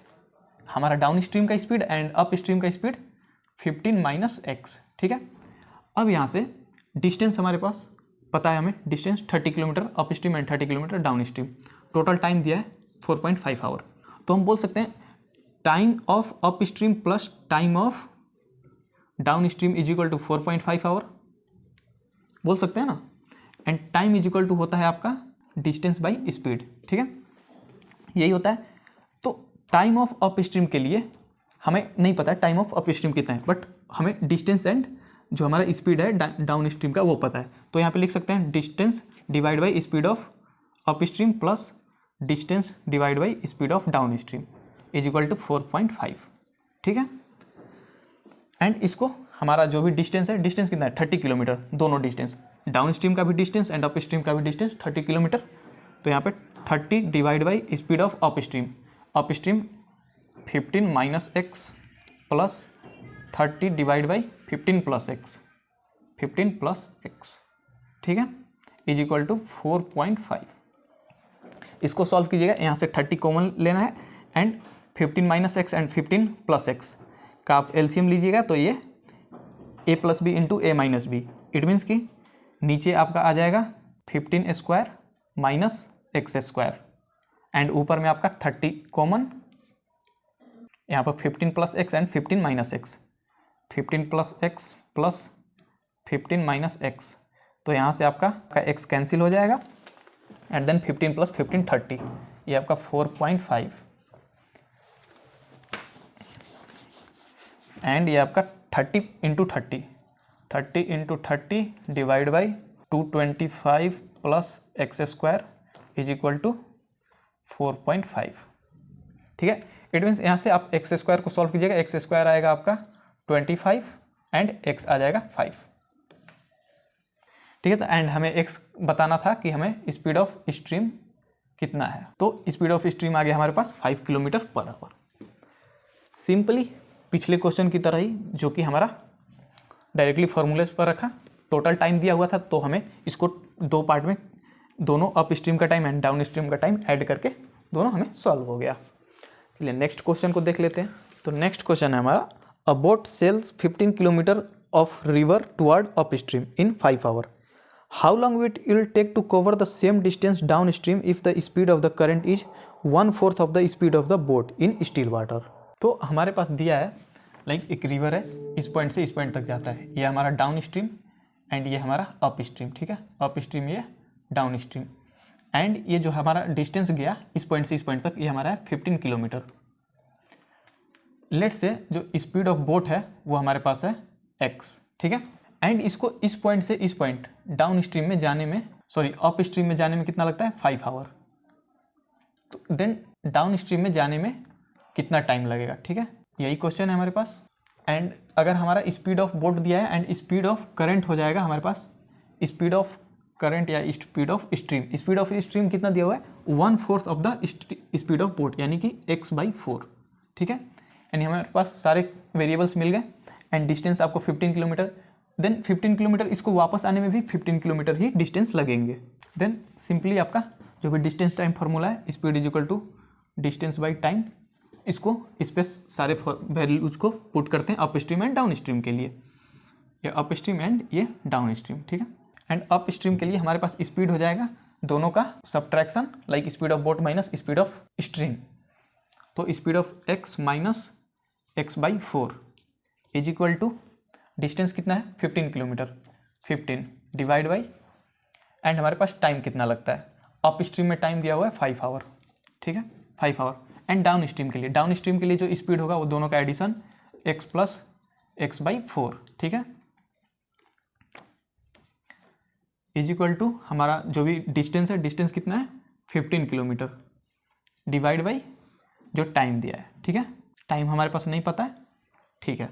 हमारा डाउन स्ट्रीम का स्पीड एंड अप स्ट्रीम का स्पीड 15 माइनस x, ठीक है। अब यहाँ से डिस्टेंस हमारे पास पता है हमें, distance 30 kilometre upstream and 30 kilometre downstream, total time दिया है 4.5 आवर। तो हम बोल सकते हैं time of up stream plus time of down stream is equal to 4.5 hour, बोल सकते हैं ना। And time is equal to होता है आपका डिस्टेंस बाई स्पीड, ठीक है, यही होता है। तो टाइम ऑफ अप स्ट्रीम के लिए हमें नहीं पता है टाइम ऑफ अप स्ट्रीम कितना है, बट हमें डिस्टेंस एंड जो हमारा स्पीड है डाउन स्ट्रीम का वो पता है। तो यहाँ पे लिख सकते हैं distance divide by speed of up stream plus distance divide by speed of down stream is equal to 4.5, ठीक है। एंड इसको हमारा जो भी डिस्टेंस है, डिस्टेंस कितना है 30 किलोमीटर, दोनों डिस्टेंस, डाउन स्ट्रीम का भी डिस्टेंस एंड अप स्ट्रीम का भी डिस्टेंस 30 किलोमीटर। तो यहाँ पे 30 divide by speed of up stream 15 minus x plus 30 divide by 15 plus x, 15 plus x, ठीक है, इज इक्वल टू 4.5। इसको सॉल्व कीजिएगा, यहाँ से 30 कॉमन लेना है and 15 minus x and 15 plus x का आप एलसीएम लीजिएगा, तो ये a plus B into A minus B, it means कि नीचे आपका आ जाएगा 15 square minus x square, and ऊपर में आपका 30 कॉमन, यहाँ पर 15 plus x and 15 minus x, 15 plus x plus 15 minus x, तो यहाँ से आपका एक्स कैंसिल हो जाएगा एंड देन 15 प्लस 15 30, ये आपका 4.5 एंड ये आपका 30 into 30 divide by 225 plus x square is equal to 4.5, ठीक है। इट मीन्स यहाँ से आप एक्स स्क्वायर को सॉल्व कीजिएगा, एक्स स्क्वायर आएगा आपका 25 एंड एक्स आ जाएगा 5, ठीक है। तो एंड हमें एक्स बताना था कि हमें स्पीड ऑफ स्ट्रीम कितना है, तो स्पीड ऑफ स्ट्रीम आ गया हमारे पास 5 किलोमीटर पर आवर। सिंपली पिछले क्वेश्चन की तरह ही, जो कि हमारा डायरेक्टली फॉर्मूले पर रखा, टोटल टाइम दिया हुआ था, तो हमें इसको दो पार्ट में, दोनों अप स्ट्रीम का टाइम एंड डाउन स्ट्रीम का टाइम ऐड करके दोनों हमें सॉल्व हो गया। चलिए नेक्स्ट क्वेश्चन को देख लेते हैं। तो नेक्स्ट क्वेश्चन है हमारा, a boat sails 15 kilometre of river toward upstream in 5 hour. How long it will take to cover the same distance downstream if the speed of the current is 1/4 of the speed of the boat in still water. तो हमारे पास दिया है like एक river है, इस point से इस point तक जाता है, ये हमारा डाउन स्ट्रीम एंड ये हमारा अप स्ट्रीम, ठीक है, अप स्ट्रीम ये डाउन स्ट्रीम, एंड ये जो हमारा डिस्टेंस गया इस पॉइंट से इस पॉइंट तक, ये हमारा है 15 किलोमीटर। लेट से जो स्पीड ऑफ बोट है वो हमारे पास है x, ठीक है, एंड इसको इस पॉइंट से इस पॉइंट डाउन स्ट्रीम में जाने में, सॉरी अप स्ट्रीम में जाने में कितना लगता है 5 आवर। तो देन डाउन स्ट्रीम में जाने में कितना टाइम लगेगा, ठीक है, यही क्वेश्चन है हमारे पास। एंड अगर हमारा स्पीड ऑफ बोट दिया है एंड स्पीड ऑफ करंट हो जाएगा हमारे पास, स्पीड ऑफ करंट या speed of stream, speed of stream कितना दिया हुआ है 1/4 of the speed of boat, यानी कि x/4, ठीक है, यानी हमारे पास सारे वेरिएबल्स मिल गए एंड डिस्टेंस आपको 15 किलोमीटर, देन 15 किलोमीटर, इसको वापस आने में भी 15 किलोमीटर ही डिस्टेंस लगेंगे। देन सिंपली आपका जो भी डिस्टेंस टाइम फार्मूला है, speed is equal to distance by time, इसको इस पे सारे वैल्यूज को पुट करते हैं upstream and downstream के लिए, ये अप स्ट्रीम एंड ये डाउन स्ट्रीम, ठीक है। एंड अप स्ट्रीम के लिए हमारे पास स्पीड हो जाएगा दोनों का subtraction, like speed of boat minus speed of stream, तो speed of x minus x/4 is equal to distance कितना है 15 किलोमीटर, 15 डिवाइड बाई, एंड हमारे पास टाइम कितना लगता है, अप स्ट्रीम में टाइम दिया हुआ है 5 आवर, ठीक है, 5 आवर। एंड डाउन स्ट्रीम के लिए, डाउन स्ट्रीम के लिए जो स्पीड होगा वो दोनों का एडिशन x प्लस x/4, ठीक है, इज इक्वल टू हमारा जो भी डिस्टेंस है, डिस्टेंस कितना है 15 किलोमीटर डिवाइड बाई जो टाइम दिया है, ठीक है, टाइम हमारे पास नहीं पता है, ठीक है,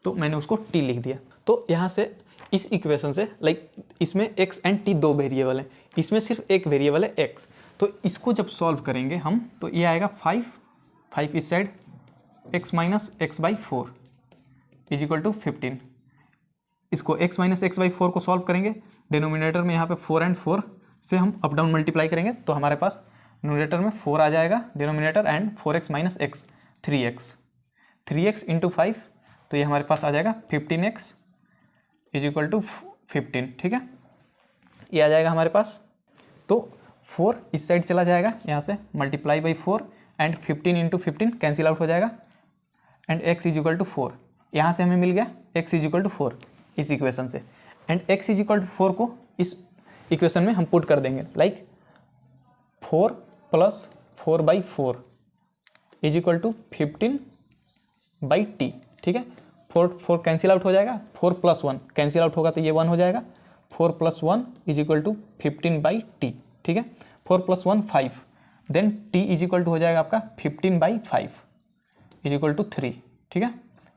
तो मैंने उसको t लिख दिया। तो यहाँ से इस इक्वेशन से लाइक इसमें x एंड t दो वेरिएबल है, इसमें सिर्फ एक वेरिएबल है x, तो इसको जब सॉल्व करेंगे हम तो ये आएगा 5 इस side, x minus x/4 is equal to 15, इसको x माइनस x/4 को सॉल्व करेंगे, डिनोमिनेटर में यहाँ पे 4 एंड 4 से हम अप डाउन मल्टीप्लाई करेंगे, तो हमारे पास न्यूमरेटर में 4 आ जाएगा denominator, and 4x minus x 3x into 5, तो ये हमारे पास आ जाएगा 15x इज इक्वल टू 15, ठीक है, ये आ जाएगा हमारे पास। तो 4 इस साइड चला जाएगा यहाँ से, multiply by 4 and 15 into 15 cancel out हो जाएगा, and x is equal to 4, यहाँ से हमें मिल गया x इज इक्वल टू 4 इस इक्वेशन से, and x is equal to 4 को इस इक्वेशन में हम पुट कर देंगे, like 4 plus 4/4 is equal to 15/t, ठीक है, 4 कैंसिल आउट हो जाएगा, 4 प्लस 1 कैंसिल आउट होगा तो ये 1 हो जाएगा, 4 plus 1 is equal to 15/t, ठीक है, 4 plus 1 5, then t is equal to हो जाएगा आपका 15/5 इज इक्वल टू 3, ठीक है,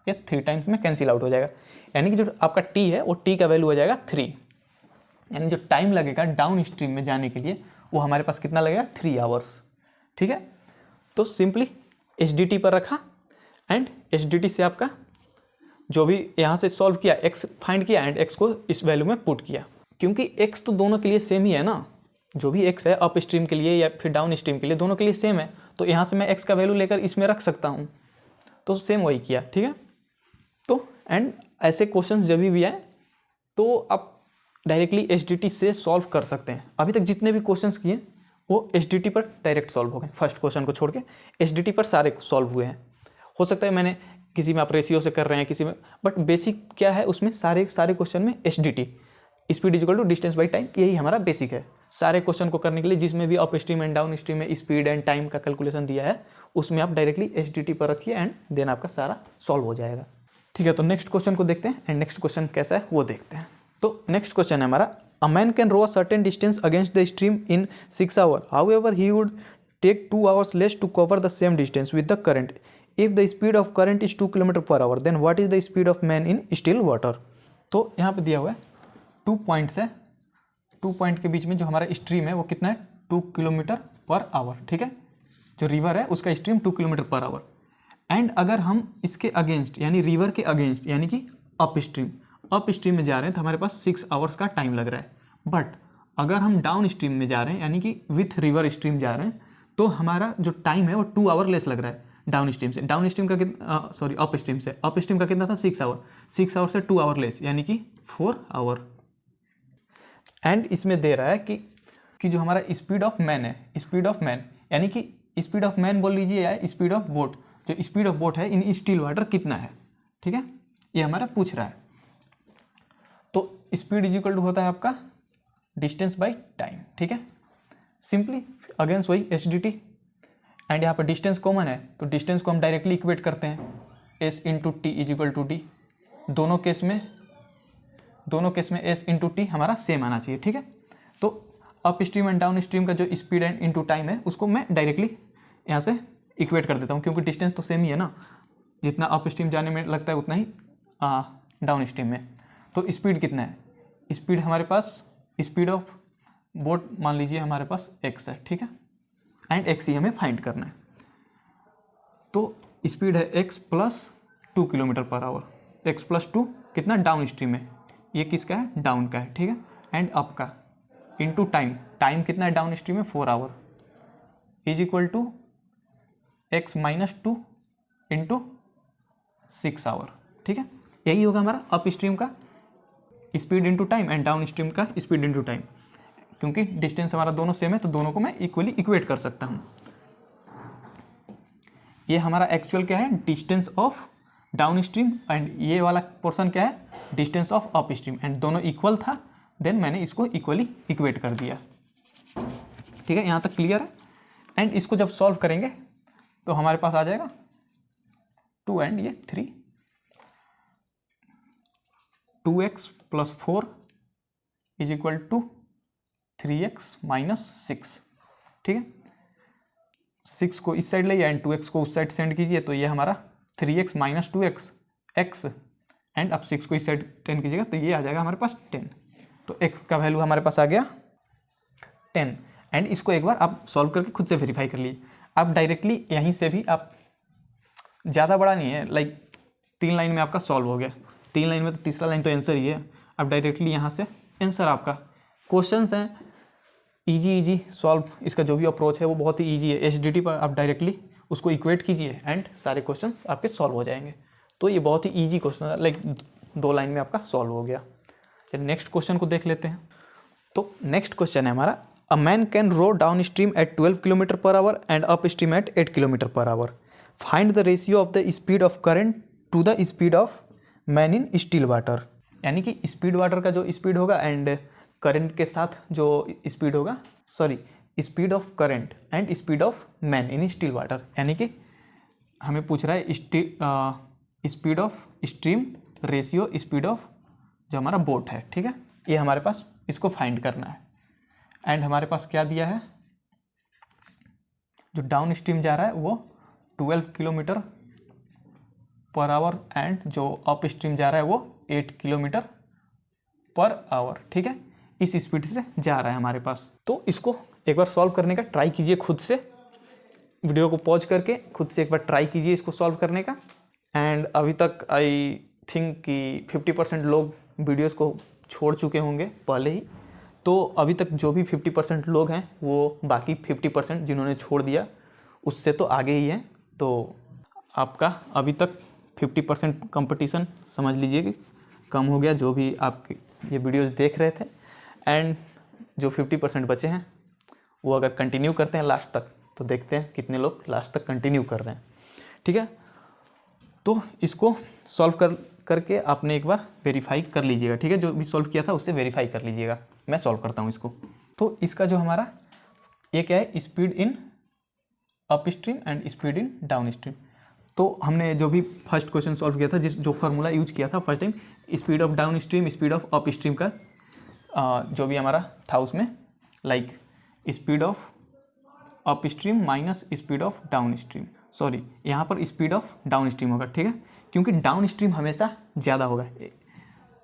ये 3 टाइम्स में कैंसिल आउट हो जाएगा, यानी कि जो आपका t है वो t का वैल्यू हो जाएगा 3, यानी जो टाइम लगेगा डाउन स्ट्रीम में जाने के लिए वो हमारे पास कितना लगेगा 3 आवर्स, ठीक है। तो सिंपली HDT पर रखा एंड HDT से आपका जो भी यहाँ से सॉल्व किया x फाइंड किया एंड x को इस वैल्यू में पुट किया, क्योंकि x तो दोनों के लिए सेम ही है ना, जो भी x है अप स्ट्रीम के लिए या फिर डाउन स्ट्रीम के लिए दोनों के लिए सेम है, तो यहाँ से मैं x का वैल्यू लेकर इसमें रख सकता हूँ, तो सेम वही किया, ठीक है। तो एंड ऐसे क्वेश्चंस जब भी आए तो आप डायरेक्टली HDT से सॉल्व कर सकते हैं। अभी तक जितने भी क्वेश्चंस किए वो HDT पर डायरेक्ट सॉल्व हो गए, फर्स्ट क्वेश्चन को छोड़ के HDT पर सारे सॉल्व हुए हैं। हो सकता है मैंने किसी में आप रेशियो से कर रहे हैं, किसी में, बट बेसिक क्या है उसमें सारे क्वेश्चन में HDT, speed is equal to distance by time, यही हमारा बेसिक है सारे क्वेश्चन को करने के लिए। जिसमें भी up stream and down stream में स्पीड एंड टाइम का कैलकुलेशन दिया है उसमें आप डायरेक्टली HDT पर रखिए एंड देन आपका सारा सॉल्व हो जाएगा, ठीक है। तो नेक्स्ट क्वेश्चन को देखते हैं एंड नेक्स्ट क्वेश्चन कैसा है वो देखते हैं। तो नेक्स्ट क्वेश्चन है हमारा, a man can row a certain distance against the stream in 6 hour, however he would take 2 hours less to cover the same distance with the current. If the speed of current is 2 kilometre per hour, then what is the speed of man in still water. तो यहाँ पे दिया हुआ है 2 points है, 2 point के बीच में जो हमारा स्ट्रीम है वो कितना है 2 किलोमीटर पर आवर, ठीक है, जो रिवर है उसका stream 2 kilometre per hour, and अगर हम इसके अगेंस्ट यानी रिवर के अगेंस्ट यानी कि अप स्ट्रीम में जा रहे हैं तो हमारे पास 6 आवर्स का टाइम लग रहा है। बट अगर हम डाउन स्ट्रीम में जा रहे हैं यानी कि विथ रिवर स्ट्रीम जा रहे हैं तो हमारा जो टाइम है वो 2 आवर लेस लग रहा है डाउन स्ट्रीम से। डाउन स्ट्रीम का कितना अप स्ट्रीम का कितना था 6 आवर, 6 आवर से 2 आवर लेस यानी कि 4 आवर। एंड इसमें दे रहा है कि जो हमारा स्पीड ऑफ मैन है, स्पीड ऑफ मैन यानी कि स्पीड ऑफ मैन बोल लीजिए या स्पीड ऑफ बोट, जो स्पीड ऑफ बोट है इन स्टिल वाटर कितना है। ठीक है, ये हमारा पूछ रहा है। तो स्पीड इज इक्वल टू होता है आपका डिस्टेंस बाई टाइम। ठीक है, सिंपली अगेंस्ट वही एच डी टी। एंड यहाँ पर डिस्टेंस कॉमन है तो डिस्टेंस को हम डायरेक्टली इक्वेट करते हैं, S into T is equal to D. दोनों केस में एस इंटू टी हमारा सेम आना चाहिए। ठीक है, तो upstream and downstream का जो स्पीड एंड इंटू टाइम है उसको मैं डायरेक्टली यहाँ से इक्वेट कर देता हूँ, क्योंकि डिस्टेंस तो सेम ही है ना, जितना अप स्ट्रीम जाने में लगता है उतना ही डाउन स्ट्रीम में। तो स्पीड कितना है, स्पीड हमारे पास स्पीड ऑफ बोट मान लीजिए हमारे पास x है। ठीक है, एंड x ही हमें फाइंड करना है। तो स्पीड है x plus 2 kilometre per our. x plus 2 कितना डाउन स्ट्रीम में, ये किसका है डाउन का है। ठीक है, एंड अप का इंटू टाइम कितना है डाउन स्ट्रीम में 4 hour is equal to x minus 2 into 6 hour. ठीक है, यही होगा हमारा अप स्ट्रीम का speed into time and downstream का स्पीड इंटू टाइम। क्योंकि डिस्टेंस हमारा दोनों सेम है तो दोनों को मैं इक्वली इक्वेट कर सकता हूँ। ये हमारा एक्चुअल क्या है distance of down stream and ये वाला पोर्शन क्या है distance of up stream, and दोनों इक्वल था देन मैंने इसको इक्वली इक्वेट कर दिया। ठीक है, यहाँ तक क्लियर है। एंड इसको जब सॉल्व करेंगे तो हमारे पास आ जाएगा 2 एंड ये 3, 2x plus 4 is equal to 3x minus 6। ठीक है, 6 को इस साइड ले एंड 2x को उस साइड सेंड कीजिए तो ये हमारा 3x minus 2x x, and अब 6 को इस साइड 10 कीजिएगा तो ये आ जाएगा हमारे पास 10। तो x का वैल्यू हमारे पास आ गया 10। एंड इसको एक बार आप सॉल्व करके खुद से वेरीफाई कर लीजिए। आप डायरेक्टली यहीं से भी आप ज़्यादा बड़ा नहीं है, लाइक 3 लाइन में आपका सॉल्व हो गया। 3 लाइन में तो तीसरा लाइन तो आंसर ही है। अब डायरेक्टली यहाँ से आंसर आपका क्वेश्चंस हैं इजी सॉल्व, इसका जो भी अप्रोच है वो बहुत ही इजी है। एचडीटी पर आप डायरेक्टली उसको इक्वेट कीजिए एंड सारे क्वेश्चंस आपके सॉल्व हो जाएंगे। तो ये बहुत ही इजी क्वेश्चन है, लाइक 2 लाइन में आपका सॉल्व हो गया। चलिए नेक्स्ट क्वेश्चन को देख लेते हैं। तो नेक्स्ट क्वेश्चन है हमारा, a man can row downstream at 12 kilometre per hour and up stream at 8 kilometre per hour. Find the ratio of the speed of current to the speed of man in still water. यानी कि speed water का जो speed होगा and current के साथ जो speed होगा, speed of current and speed of man in still water. यानी कि हमें पूछ रहा है speed of stream ratio speed of जो हमारा बोट है। ठीक है, ये हमारे पास इसको फाइंड करना है। एंड हमारे पास क्या दिया है, जो डाउन स्ट्रीम जा रहा है वो 12 किलोमीटर पर आवर एंड जो अप स्ट्रीम जा रहा है वो 8 किलोमीटर पर आवर। ठीक है, इस स्पीड से जा रहा है हमारे पास। तो इसको एक बार सॉल्व करने का ट्राई कीजिए खुद से, वीडियो को पॉज करके खुद से एक बार ट्राई कीजिए इसको सॉल्व करने का। एंड अभी तक आई थिंक कि 50% लोग वीडियोस को छोड़ चुके होंगे पहले ही। तो अभी तक जो भी 50% लोग हैं वो बाकी 50% जिन्होंने छोड़ दिया उससे तो आगे ही हैं। तो आपका अभी तक 50% कंपटीशन समझ लीजिए कि कम हो गया, जो भी आप ये वीडियोस देख रहे थे। एंड जो 50% बचे हैं वो अगर कंटिन्यू करते हैं लास्ट तक तो देखते हैं कितने लोग लास्ट तक कंटिन्यू कर रहे हैं। ठीक है, तो इसको सॉल्व करके आपने एक बार वेरीफाई कर लीजिएगा। ठीक है, जो भी सॉल्व किया था उससे वेरीफाई कर लीजिएगा। मैं सॉल्व करता हूँ इसको। तो इसका जो हमारा ये क्या है, speed in upstream and speed in down stream. तो हमने जो भी फर्स्ट क्वेश्चन सॉल्व किया था, जो फार्मूला यूज किया था first time, speed of down stream speed of up stream का जो भी हमारा था उसमें like speed of up stream minus speed of down stream, यहाँ पर स्पीड ऑफ डाउन स्ट्रीम होगा। ठीक है, क्योंकि डाउन स्ट्रीम हमेशा ज़्यादा होगा।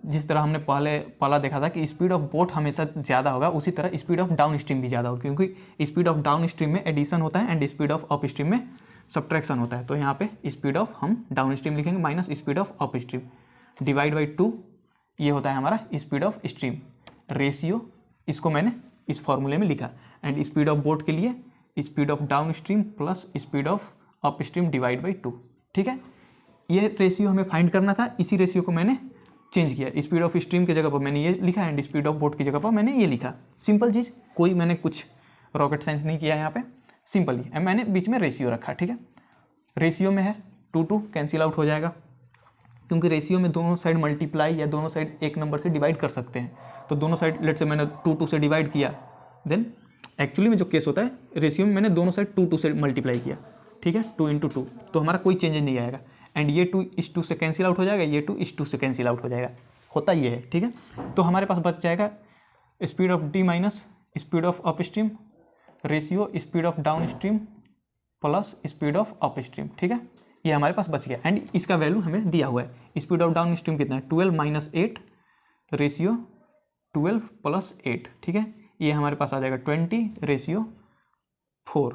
जिस तरह हमने पहला देखा था कि स्पीड ऑफ बोट हमेशा ज़्यादा होगा, उसी तरह स्पीड ऑफ डाउन स्ट्रीम भी ज़्यादा होगा, क्योंकि स्पीड ऑफ डाउन स्ट्रीम में एडिशन होता है and speed of up stream में सब्ट्रैक्शन होता है, तो यहाँ पे स्पीड ऑफ हम डाउन स्ट्रीम लिखेंगे minus speed of up stream divide by 2, ये होता है हमारा स्पीड ऑफ स्ट्रीम। रेशियो इसको मैंने इस फॉर्मूले में लिखा, एंड स्पीड ऑफ बोट के लिए speed of down stream plus speed of up stream divide by 2। ठीक है, ये रेशियो हमें फाइंड करना था, इसी रेशियो को मैंने चेंज किया। स्पीड ऑफ स्ट्रीम की जगह पर मैंने ये लिखा एंड स्पीड ऑफ बोट की जगह पर मैंने ये लिखा। सिंपल चीज़, कोई मैंने कुछ रॉकेट साइंस नहीं किया यहाँ पे, सिंपल ही मैंने बीच में रेशियो रखा। ठीक है, रेशियो में है 2 कैंसिल आउट हो जाएगा, क्योंकि रेशियो में दोनों साइड मल्टीप्लाई या दोनों साइड एक नंबर से डिवाइड कर सकते हैं। तो दोनों साइड लेट से मैंने 2 से डिवाइड किया, देन एक्चुअली में जो केस होता है रेशियो में मैंने दोनों साइड 2 से मल्टीप्लाई किया। ठीक है, 2 × 2, तो हमारा कोई चेंज नहीं आएगा, एंड ये 2 से कैंसिल आउट हो जाएगा, ये 2 से कैंसिल आउट हो जाएगा, होता ये है। ठीक है, तो हमारे पास बच जाएगा speed of D minus speed of up stream ratio speed of down stream plus speed of up stream. ठीक है, ये हमारे पास बच गया, एंड इसका वैल्यू हमें दिया हुआ है। स्पीड ऑफ डाउन स्ट्रीम कितना है 12 - 8 रेशियो 12 + 8। ठीक है, ये हमारे पास आ जाएगा 20 रेशियो 4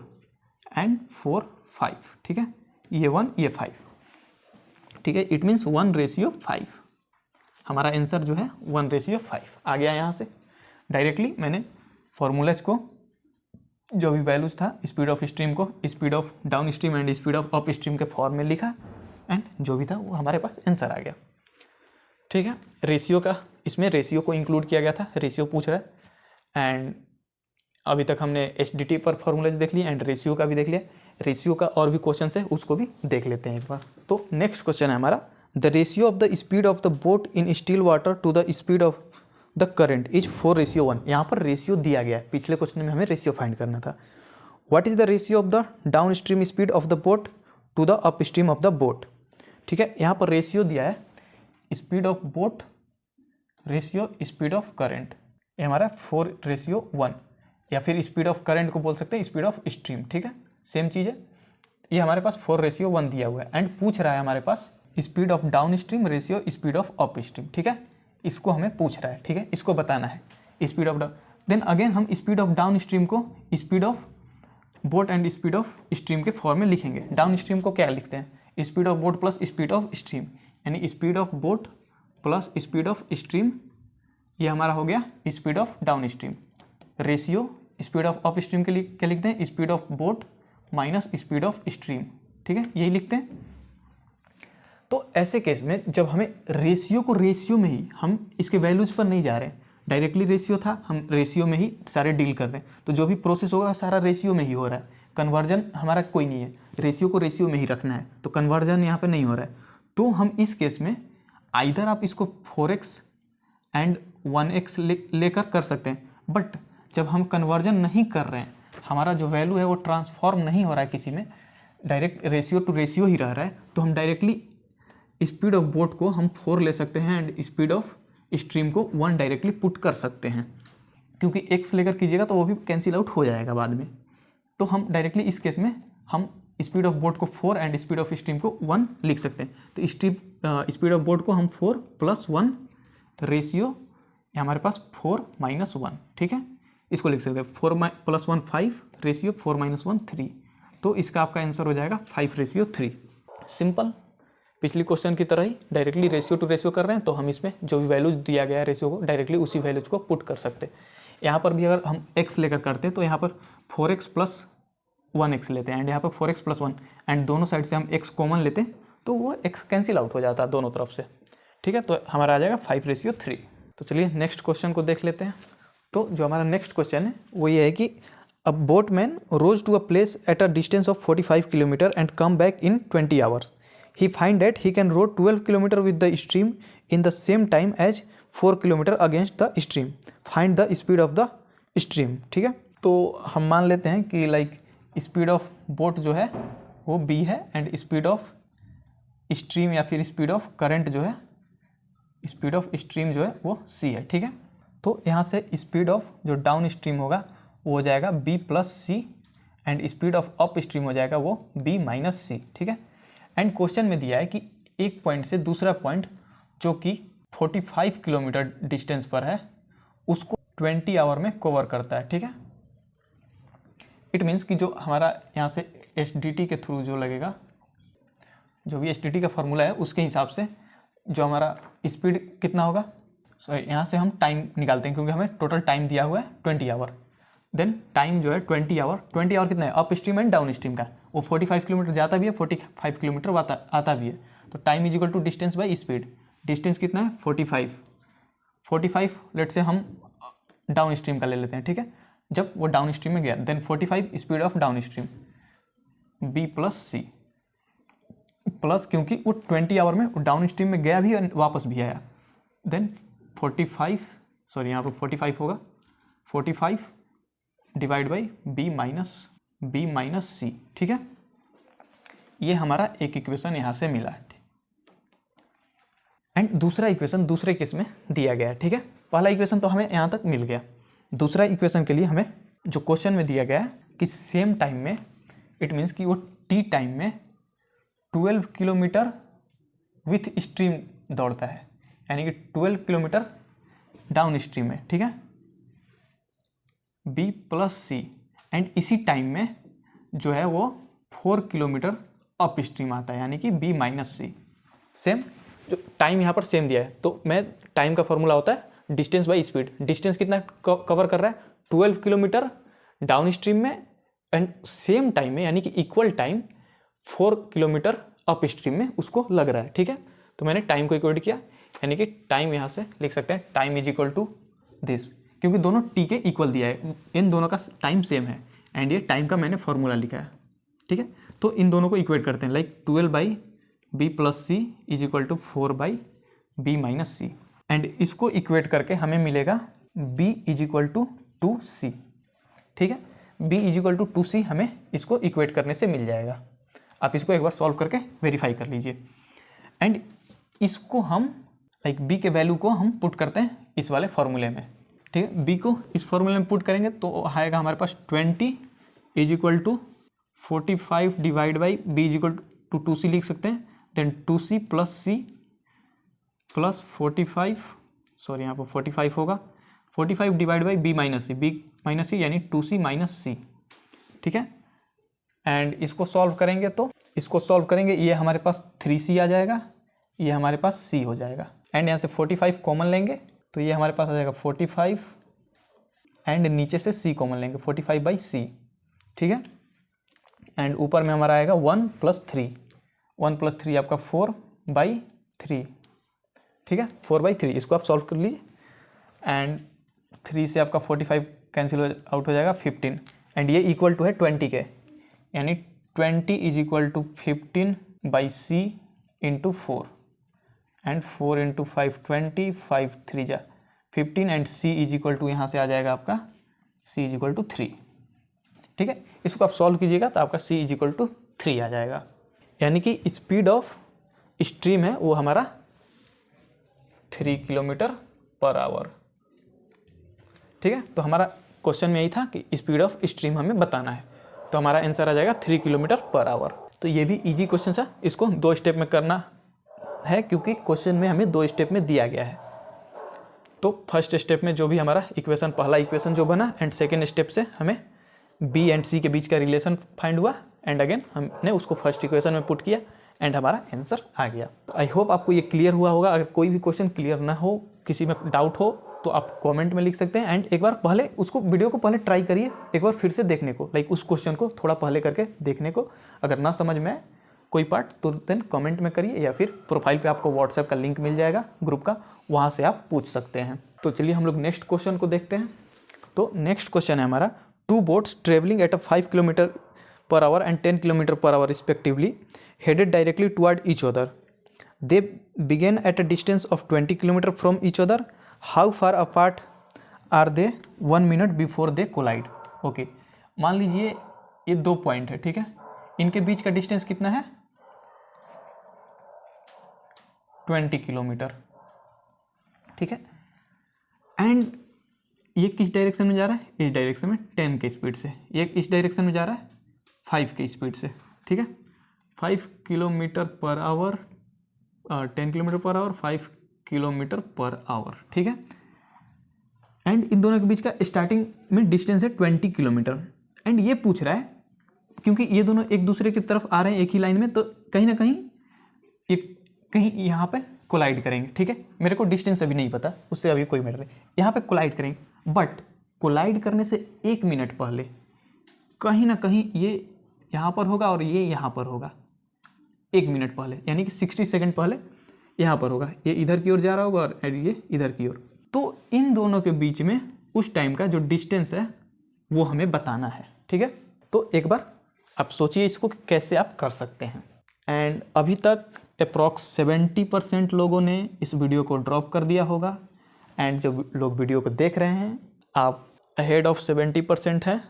एंड 4 5। ठीक है, ये 1 ये 5। ठीक है, इट मीन्स 1:5। हमारा आंसर जो है 1:5 आ गया। यहाँ से डायरेक्टली मैंने फॉर्मूलाज को, जो भी वैल्यूज था स्पीड ऑफ स्ट्रीम को speed of down stream and speed of up stream के फॉर्म में लिखा, एंड जो भी था वो हमारे पास आंसर आ गया। ठीक है, रेशियो का, इसमें रेशियो को इंक्लूड किया गया था, रेशियो पूछ रहा है। एंड अभी तक हमने HDT पर फॉर्मूलाज देख लिए एंड रेशियो का भी देख लिया। रेशियो का और भी क्वेश्चन है, उसको भी देख लेते हैं एक बार। तो नेक्स्ट क्वेश्चन है हमारा, the ratio of the speed of the boat in still water to the speed of the current is 4:1। यहाँ पर रेशियो दिया गया है, पिछले क्वेश्चन में हमें रेशियो फाइंड करना था। What is the ratio of the downstream speed of the boat to the upstream of the boat. ठीक है, यहाँ पर रेशियो दिया है speed of boat ratio speed of current, ये हमारा 4:1, या फिर स्पीड ऑफ करंट को बोल सकते हैं स्पीड ऑफ स्ट्रीम। ठीक है, सेम चीज़ है, ये हमारे पास 4:1 दिया हुआ है, एंड पूछ रहा है हमारे पास speed of down stream ratio speed of up stream. ठीक है, इसको हमें पूछ रहा है। ठीक है, इसको बताना है speed of down. Then again हम स्पीड ऑफ डाउन स्ट्रीम को speed of boat and speed of stream के फॉर्म में लिखेंगे। डाउन स्ट्रीम को क्या लिखते हैं, speed of boat plus speed of stream, यानी speed of boat plus speed of stream, ये हमारा हो गया speed of down stream. Ratio speed of up stream के लिए क्या लिखते हैं, speed of boat minus speed of stream. ठीक है, यही लिखते हैं। तो ऐसे केस में जब हमें रेशियो को रेशियो में ही, हम इसके वैल्यूज पर नहीं जा रहे हैं, डायरेक्टली रेशियो था, हम रेशियो में ही सारे डील कर रहे हैं, तो जो भी प्रोसेस होगा सारा रेशियो में ही हो रहा है। कन्वर्जन हमारा कोई नहीं है, रेशियो को रेशियो में ही रखना है, तो कन्वर्जन यहाँ पे नहीं हो रहा है। तो हम इस केस में आइदर आप इसको 4x एंड 1x लेकर कर सकते हैं, बट जब हम कन्वर्जन नहीं कर रहे हैं, हमारा जो वैल्यू है वो ट्रांसफॉर्म नहीं हो रहा है किसी में, डायरेक्ट रेशियो टू रेशियो ही रह रहा है, तो हम डायरेक्टली स्पीड ऑफ बोट को हम 4 ले सकते हैं एंड स्पीड ऑफ स्ट्रीम को 1 डायरेक्टली पुट कर सकते हैं, क्योंकि x लेकर कीजिएगा तो वो भी कैंसिल आउट हो जाएगा बाद में। तो हम डायरेक्टली इस केस में हम स्पीड ऑफ बोट को 4 एंड स्पीड ऑफ स्ट्रीम को 1 लिख सकते हैं। तो स्पीड ऑफ बोट को हम 4 + 1 रेशियो, हमारे पास 4 - 1। ठीक है, इसको लिख सकते हैं 4 + 1 5 रेशियो 4 - 1 3। तो इसका आपका आंसर हो जाएगा 5:3। सिंपल, पिछली क्वेश्चन की तरह ही डायरेक्टली रेशियो टू रेशियो कर रहे हैं, तो हम इसमें जो भी वैल्यूज दिया गया है रेशियो को डायरेक्टली उसी वैल्यूज को पुट कर सकते हैं। यहाँ पर भी अगर हम x लेकर करते हैं तो यहाँ पर 4x + 1x लेते हैं, एंड यहाँ पर 4x + 1, एंड दोनों साइड से हम x कॉमन लेते हैं तो वो x कैंसिल आउट हो जाता है दोनों तरफ से। ठीक है, तो हमारा आ जाएगा 5:3। तो चलिए नेक्स्ट क्वेश्चन को देख लेते हैं। तो जो हमारा नेक्स्ट क्वेश्चन है वो ये है कि a boatman rows to a place at a distance of 45 kilometre and come back in 20 hours. He find that he can row 12 kilometre with the stream in the same time as 4 kilometre against the stream. Find the speed of the stream. ठीक है, तो हम मान लेते हैं कि like speed of boat जो है वो b है, एंड स्पीड ऑफ स्ट्रीम या फिर स्पीड ऑफ करंट जो है, स्पीड ऑफ स्ट्रीम जो है वो c है। ठीक है, तो यहाँ से स्पीड ऑफ जो डाउन स्ट्रीम होगा वो हो जाएगा b + c, and speed of up stream हो जाएगा वो b - c। ठीक है, एंड क्वेश्चन में दिया है कि एक पॉइंट से दूसरा पॉइंट जो कि 45 किलोमीटर डिस्टेंस पर है उसको 20 आवर में कवर करता है। ठीक है, इट मीन्स कि जो हमारा यहाँ से एस डी टी के थ्रू जो लगेगा, जो भी एस डी टी का फार्मूला है उसके हिसाब से जो हमारा स्पीड कितना होगा, सो यहाँ से हम टाइम निकालते हैं क्योंकि हमें टोटल टाइम दिया हुआ है 20 आवर। देन टाइम जो है 20 आवर कितना है up stream and downstream का, वो 45 किलोमीटर जाता भी है, 45 किलोमीटर आता भी है। तो time is equal to distance by speed. Distance कितना है 45 लेट से हम डाउन स्ट्रीम का ले लेते हैं, ठीक है। जब वो डाउन स्ट्रीम में गया then 45 speed of down stream B plus C, plus क्योंकि वो 20 आवर में डाउन स्ट्रीम में गया भी और वापस भी आया। देन 45 सॉरी यहाँ पर 45 होगा, 45 डिवाइड बाई बी माइनस सी, ठीक है। ये हमारा एक इक्वेशन यहाँ से मिला है एंड दूसरा इक्वेशन दूसरे केस में दिया गया है, ठीक है। पहला इक्वेशन तो हमें यहाँ तक मिल गया। दूसरा इक्वेशन के लिए हमें जो क्वेश्चन में दिया गया है कि सेम टाइम में, इट मीन्स कि वो टी टाइम में 12 किलोमीटर विथ स्ट्रीम दौड़ता है, यानी कि 12 किलोमीटर डाउन स्ट्रीम में, ठीक है, बी प्लस सी। एंड इसी टाइम में जो है वो 4 किलोमीटर अप स्ट्रीम आता है, यानी कि बी माइनस सी। सेम जो टाइम यहाँ पर सेम दिया है, तो मैं टाइम का फॉर्मूला होता है डिस्टेंस बाई स्पीड। डिस्टेंस कितना कवर कर रहा है 12 किलोमीटर डाउन स्ट्रीम में एंड सेम टाइम में, यानी कि equal time 4 kilometre up stream में उसको लग रहा है, ठीक है। तो मैंने टाइम को इक्वेट किया, यानी कि टाइम यहाँ से लिख सकते हैं time is equal to this, क्योंकि दोनों टी के इक्वल दिया है, इन दोनों का टाइम सेम है एंड ये टाइम का मैंने फॉर्मूला लिखा है, ठीक है। तो इन दोनों को इक्वेट करते हैं, like 12 by B plus C is equal to 4 by B minus C. And इसको इक्वेट करके हमें मिलेगा b is equal to 2c, ठीक है। b is equal to 2c हमें इसको इक्वेट करने से मिल जाएगा। आप इसको एक बार सॉल्व करके वेरीफाई कर लीजिए एंड इसको हम लाइक b के वैल्यू को हम पुट करते हैं इस वाले फॉर्मूले में, ठीक है। b को इस फॉर्मूले में पुट करेंगे तो आएगा हमारे पास 20 is equal to 45 divide by b is equal to 2c लिख सकते हैं। Then 2c plus C plus 45 sorry यहाँ पर 45 होगा, 45 divide by B minus C यानी 2c माइनस सी, ठीक है। एंड इसको सॉल्व करेंगे तो ये हमारे पास 3c आ जाएगा, ये हमारे पास c हो जाएगा एंड यहाँ से 45 कॉमन लेंगे तो ये हमारे पास आ जाएगा 45 एंड नीचे से c कॉमन लेंगे 45 बाई सी, ठीक है। एंड ऊपर में हमारा आएगा 1 प्लस 3 आपका 4 बाई 3, ठीक है, 4 बाई 3। इसको आप सॉल्व कर लीजिए एंड 3 से आपका 45 कैंसिल आउट हो जाएगा 15 एंड ये इक्वल टू है 20 के, यानी 20 is equal to 15 by c into 4 and 4 into 5 20, 5 3 जा 15 and c is equal to यहाँ से आ जाएगा आपका c इज इक्वल टू 3, ठीक है। इसको आप सॉल्व कीजिएगा तो आपका c इज इक्वल टू 3 आ जाएगा, यानी कि स्पीड ऑफ स्ट्रीम है वो हमारा 3 किलोमीटर पर आवर, ठीक है। तो हमारा क्वेश्चन में यही था कि स्पीड ऑफ स्ट्रीम हमें बताना है, तो हमारा आंसर आ जाएगा 3 किलोमीटर पर आवर। तो ये भी इजी क्वेश्चन था, इसको 2 स्टेप में करना है क्योंकि क्वेश्चन में हमें 2 स्टेप में दिया गया है। तो फर्स्ट स्टेप में जो भी हमारा इक्वेशन, पहला इक्वेशन जो बना एंड सेकेंड स्टेप से हमें बी एंड सी के बीच का रिलेशन फाइंड हुआ एंड अगेन हमने उसको फर्स्ट इक्वेशन में पुट किया एंड हमारा आंसर आ गया। आई होप आपको ये क्लियर हुआ होगा। अगर कोई भी क्वेश्चन क्लियर ना हो, किसी में डाउट हो तो आप कमेंट में लिख सकते हैं एंड एक बार पहले उसको वीडियो को पहले ट्राई करिए, एक बार फिर से देखने को, लाइक उस क्वेश्चन को थोड़ा पहले करके देखने को। अगर ना समझ में आए कोई पार्ट तो देन कमेंट में करिए या फिर प्रोफाइल पे आपको व्हाट्सएप का लिंक मिल जाएगा ग्रुप का, वहाँ से आप पूछ सकते हैं। तो चलिए हम लोग नेक्स्ट क्वेश्चन को देखते हैं। तो नेक्स्ट क्वेश्चन है हमारा, 2 boats traveling at a 5 km per hour and 10 km per hour respectively headed directly toward each other. They began at a distance of 20 km from each other. How far apart are they 1 minute before they collide? Okay, मान लीजिए ये 2 point है, ठीक है। इनके बीच का distance कितना है 20 किलोमीटर, ठीक है। एंड ये किस डायरेक्शन में जा रहा है, इस डायरेक्शन में 10 के स्पीड से, ये इस डायरेक्शन में जा रहा है 5 के स्पीड से, ठीक है। 5 kilometre per our 10 kilometre per our 5 kilometre per our, ठीक है। एंड इन दोनों के बीच का स्टार्टिंग में डिस्टेंस है 20 किलोमीटर एंड ये पूछ रहा है क्योंकि ये दोनों एक दूसरे की तरफ आ रहे हैं एक ही लाइन में, तो कहीं ना कहीं कहीं यहाँ पे कोलाइड करेंगे, ठीक है। मेरे को डिस्टेंस अभी नहीं पता, उससे अभी कोई मैटर नहीं, यहाँ पे कोलाइड करेंगे। बट कोलाइड करने से 1 मिनट पहले कहीं ना कहीं ये यहाँ पर होगा और ये यहाँ पर होगा 1 मिनट पहले, यानी कि 60 सेकंड पहले यहाँ पर होगा, ये इधर की ओर जा रहा होगा और ये इधर की ओर। तो इन दोनों के बीच में उस टाइम का जो डिस्टेंस है वो हमें बताना है, ठीक है। तो एक बार आप सोचिए इसको कि कैसे आप कर सकते हैं। एंड अभी तक अप्रॉक्स 70% लोगों ने इस वीडियो को ड्रॉप कर दिया होगा, एंड जो लोग वीडियो को देख रहे हैं आप अहेड ऑफ 70% हैं,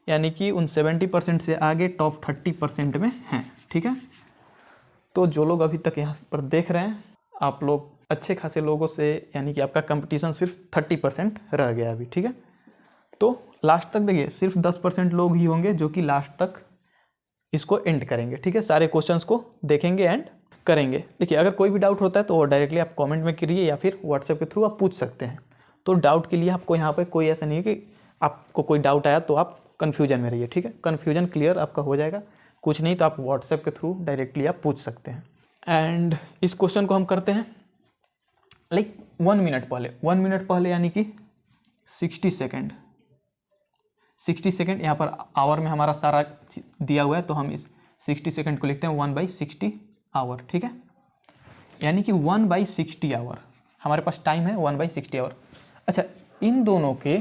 यानी कि उन 70% से आगे टॉप 30% में हैं, ठीक है। तो जो लोग अभी तक यहाँ पर देख रहे हैं आप लोग अच्छे खासे लोगों से, यानी कि आपका कंपटीशन सिर्फ 30% रह गया अभी, ठीक है। तो लास्ट तक देखिए, सिर्फ 10% लोग ही होंगे जो कि लास्ट तक इसको एंड करेंगे, ठीक है। सारे क्वेश्चंस को देखेंगे एंड करेंगे। देखिए अगर कोई भी डाउट होता है तो डायरेक्टली आप कमेंट में करिए या फिर व्हाट्सएप के थ्रू आप पूछ सकते हैं। तो डाउट के लिए आपको यहाँ पे कोई ऐसा नहीं है कि आपको कोई डाउट आया तो आप कन्फ्यूजन में रहिए, ठीक है। कन्फ्यूजन क्लियर आपका हो जाएगा, कुछ नहीं तो आप व्हाट्सएप के थ्रू डायरेक्टली आप पूछ सकते हैं। एंड इस क्वेश्चन को हम करते हैं लाइक 1 मिनट पहले, 1 मिनट पहले यानी कि 60 सेकेंड। 60 सेकेंड यहाँ पर आवर में हमारा सारा दिया हुआ है, तो हम इस 60 सेकेंड को लिखते हैं 1/60 आवर, ठीक है। यानी कि 1/60 आवर हमारे पास टाइम है, 1/60 आवर। अच्छा, इन दोनों के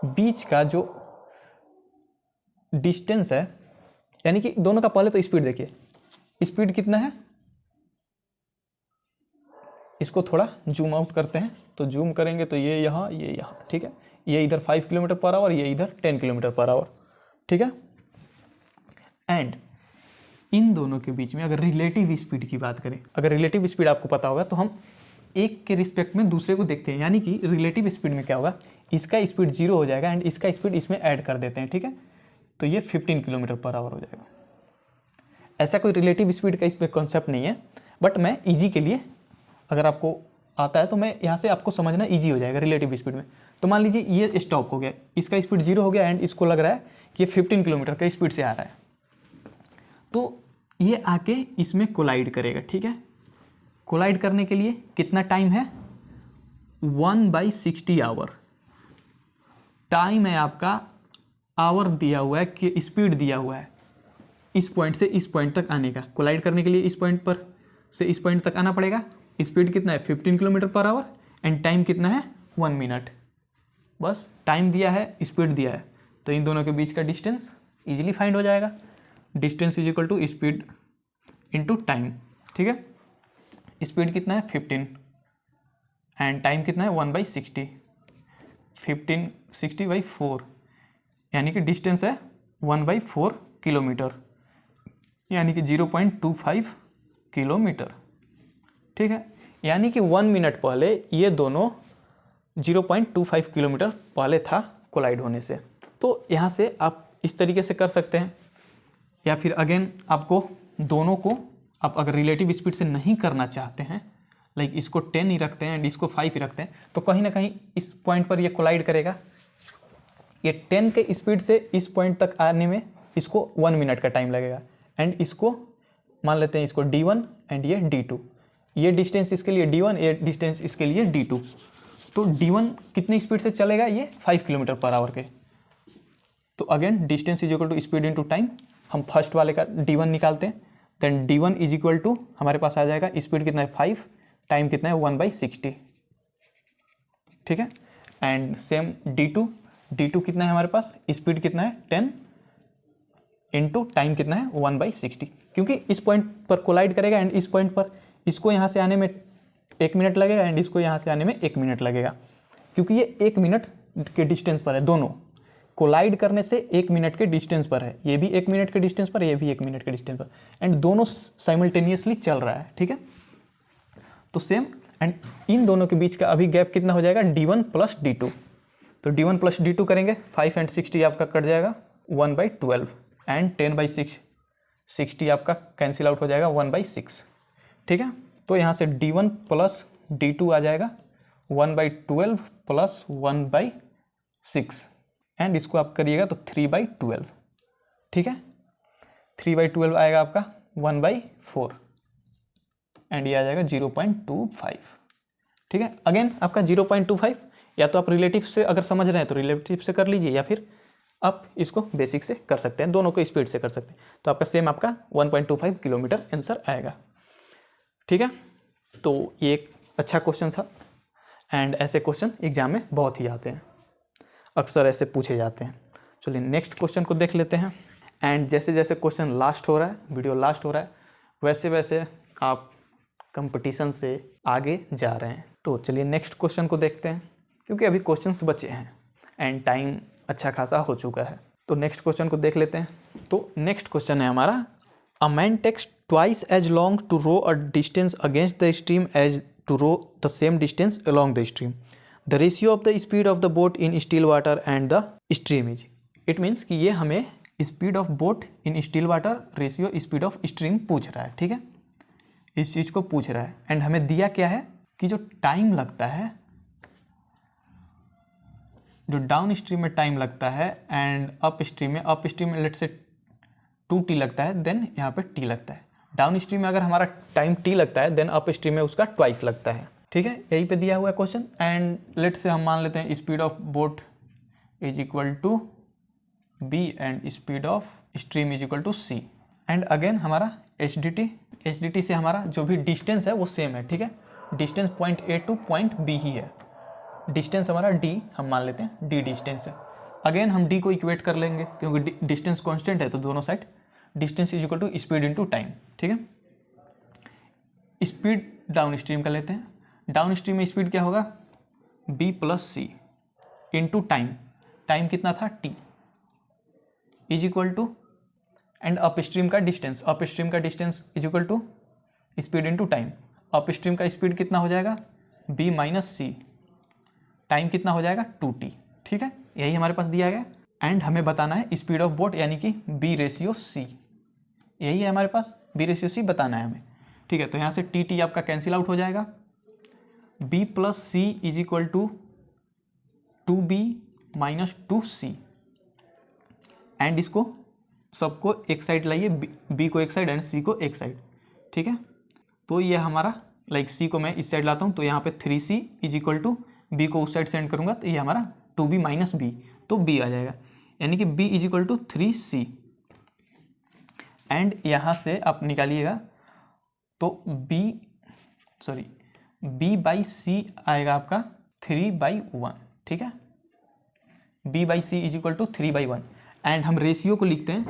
बीच का जो डिस्टेंस है, यानी कि दोनों का पहले तो स्पीड देखिए, स्पीड कितना है, इसको थोड़ा जूम आउट करते हैं। तो जूम करेंगे तो ये यहाँ, ये यहाँ, ठीक है। ये इधर 5 किलोमीटर पर आवर, ये इधर 10 किलोमीटर पर आवर, ठीक है। एंड इन दोनों के बीच में अगर रिलेटिव स्पीड की बात करें, अगर रिलेटिव स्पीड आपको पता होगा तो हम एक के रिस्पेक्ट में दूसरे को देखते हैं, यानी कि रिलेटिव स्पीड में क्या होगा, इसका स्पीड 0 हो जाएगा एंड इसका स्पीड इसमें ऐड कर देते हैं, ठीक है। तो ये 15 किलोमीटर पर आवर हो जाएगा। ऐसा कोई रिलेटिव स्पीड का इसमें कॉन्सेप्ट नहीं है, बट मैं ईजी के लिए, अगर आपको आता है तो मैं यहाँ से आपको समझना ईजी हो जाएगा रिलेटिव स्पीड में। तो मान लीजिए ये स्टॉप हो गया, इसका स्पीड 0 हो गया एंड इसको लग रहा है कि ये 15 किलोमीटर का स्पीड से आ रहा है, तो ये आके इसमें कोलाइड करेगा, ठीक है। कोलाइड करने के लिए कितना टाइम है, 1/60 आवर टाइम है आपका। आवर दिया हुआ है कि स्पीड दिया हुआ है इस पॉइंट से इस पॉइंट तक आने का। कोलाइड करने के लिए इस पॉइंट पर से इस पॉइंट तक आना पड़ेगा। स्पीड कितना है, 15 kilometre per hour, and time कितना है, 1 मिनट। बस टाइम दिया है, स्पीड दिया है, तो इन दोनों के बीच का डिस्टेंस इजीली फाइंड हो जाएगा। Distance is equal to speed into time, ठीक है। स्पीड कितना है, 15, एंड टाइम कितना है, 1/60, 15/60/4, यानी कि डिस्टेंस है 1/4 किलोमीटर, यानी कि 0.25 किलोमीटर, ठीक है। यानी कि 1 मिनट पहले ये दोनों 0.25 किलोमीटर पहले था कोलाइड होने से। तो यहाँ से आप इस तरीके से कर सकते हैं, या फिर अगेन आपको दोनों को आप अगर रिलेटिव स्पीड से नहीं करना चाहते हैं, लाइक इसको 10 ही रखते हैं एंड इसको 5 ही रखते हैं, तो कहीं ना कहीं इस पॉइंट पर ये कोलाइड करेगा। ये 10 के स्पीड से इस पॉइंट तक आने में इसको 1 मिनट का टाइम लगेगा, एंड इसको मान लेते हैं इसको D1 एंड ये D2, ये डिस्टेंस इसके लिए D1, ये डिस्टेंस इसके लिए D2। तो D1 कितनी स्पीड से चलेगा, ये 5 किलोमीटर पर आवर के। तो again distance is equal to speed into time, हम फर्स्ट वाले का D1 निकालते हैं, then D1 is equal to हमारे पास आ जाएगा स्पीड कितना है 5, टाइम कितना है 1/60, ठीक है। एंड सेम D2 कितना है हमारे पास, स्पीड कितना है 10 इंटू टाइम कितना है 1/60, क्योंकि इस पॉइंट पर कोलाइड करेगा एंड इस पॉइंट पर इसको यहाँ से आने में 1 मिनट लगेगा एंड इसको यहाँ से आने में 1 मिनट लगेगा, क्योंकि ये 1 मिनट के डिस्टेंस पर है। दोनों कोलाइड करने से 1 मिनट के डिस्टेंस पर है, ये भी 1 मिनट के डिस्टेंस पर, ये भी 1 मिनट के डिस्टेंस पर, एंड दोनों साइमल्टेनियसली चल रहा है, ठीक है। तो सेम, एंड इन दोनों के बीच का अभी गैप कितना हो जाएगा, D1 प्लस D2। तो D1 प्लस D2 करेंगे, 5 एंड 60 आपका कट जाएगा 1/12, एंड 10/60 आपका कैंसिल आउट हो जाएगा 1/6, ठीक है। तो यहाँ से D1 प्लस D2 आ जाएगा 1/12 प्लस 1/6, एंड इसको आप करिएगा तो 3/12, ठीक है। 3/12 आएगा आपका 1/4 एंड ये आ जाएगा 0.25। ठीक है, अगेन आपका 0.25 या तो आप रिलेटिव से अगर समझ रहे हैं तो रिलेटिव से कर लीजिए, या फिर आप इसको बेसिक से कर सकते हैं, दोनों को स्पीड से कर सकते हैं। तो आपका सेम आपका 1.25 किलोमीटर आंसर आएगा। ठीक है, तो ये एक अच्छा क्वेश्चन था एंड ऐसे क्वेश्चन एग्जाम में बहुत ही आते हैं, अक्सर ऐसे पूछे जाते हैं। चलिए नेक्स्ट क्वेश्चन को देख लेते हैं। एंड जैसे जैसे क्वेश्चन लास्ट हो रहा है, वीडियो लास्ट हो रहा है, वैसे वैसे आप कंपटीशन से आगे जा रहे हैं। तो चलिए नेक्स्ट क्वेश्चन को देखते हैं, क्योंकि अभी क्वेश्चंस बचे हैं एंड टाइम अच्छा खासा हो चुका है। तो नेक्स्ट क्वेश्चन को देख लेते हैं। तो नेक्स्ट क्वेश्चन है हमारा, a man takes twice as long to row a distance against the stream as to row the same distance along the stream. The ratio of the speed of the boat in still water and the stream is. It means कि ये हमें speed of boat in still water ratio speed of stream पूछ रहा है। ठीक है, इस चीज़ को पूछ रहा है एंड हमें दिया क्या है कि जो टाइम लगता है, जो डाउन स्ट्रीम में टाइम लगता है एंड अप स्ट्रीम में लेट से 2t लगता है, देन यहाँ पे t लगता है। डाउन स्ट्रीम में अगर हमारा टाइम t लगता है, देन अप स्ट्रीम में उसका ट्वाइस लगता है। ठीक है, यही पे दिया हुआ है क्वेश्चन एंड लेट से हम मान लेते हैं speed of boat is equal to b and speed of stream is equal to c। And again हमारा एच से हमारा जो भी डिस्टेंस है वो सेम है। ठीक है, distance point A to point B ही है। डिस्टेंस हमारा d हम मान लेते हैं, d डिस्टेंस है। अगेन हम d को इक्वेट कर लेंगे क्योंकि डिस्टेंस कांस्टेंट है, तो दोनों side distance is equal to speed into time. ठीक है, स्पीड डाउन स्ट्रीम का लेते हैं। डाउन स्ट्रीम में स्पीड क्या होगा, b plus c into time. Time कितना था, t is equal to and up stream का distance is equal to speed into time. Up stream का स्पीड कितना हो जाएगा, b माइनस c। टाइम कितना हो जाएगा, 2t। ठीक है, यही हमारे पास दिया गया एंड हमें बताना है स्पीड ऑफ बोट यानी कि b/c। यही है हमारे पास, b/c बताना है हमें। ठीक है, तो यहाँ से t आपका कैंसिल आउट हो जाएगा। b plus c is equal to 2b minus 2c and इसको सबको एक साइड लाइए, b को एक साइड एंड c को एक साइड। ठीक है, तो ये हमारा c को मैं इस साइड लाता हूँ, तो यहाँ पे 3c is equal to b को उस साइड सेंड करूँगा तो ये हमारा 2b माइनस b, तो b आ जाएगा, यानी कि b is equal to 3c। And यहाँ से आप निकालिएगा तो b/c आएगा आपका 3/1। ठीक है, b/c is equal to 3/1 and हम रेशियो को लिखते हैं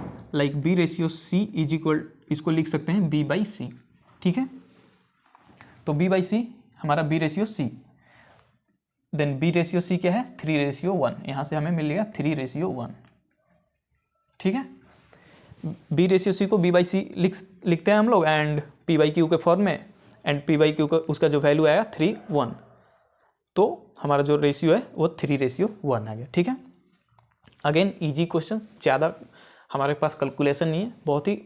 b/c इज इक्वल, इसको लिख सकते हैं b/c। ठीक है, तो b/c हमारा b/c, देन b/c क्या है, 3/1। यहाँ से हमें मिल गया 3/1। ठीक है, b/c को b/c लिखते हैं हम लोग एंड p/q के फॉर्म में, एंड p/q का उसका जो वैल्यू आया 3:1, तो हमारा जो रेशियो है वो 3:1 आ गया। ठीक है, अगेन इजी क्वेश्चन, ज़्यादा हमारे पास कैलकुलेशन नहीं है, बहुत ही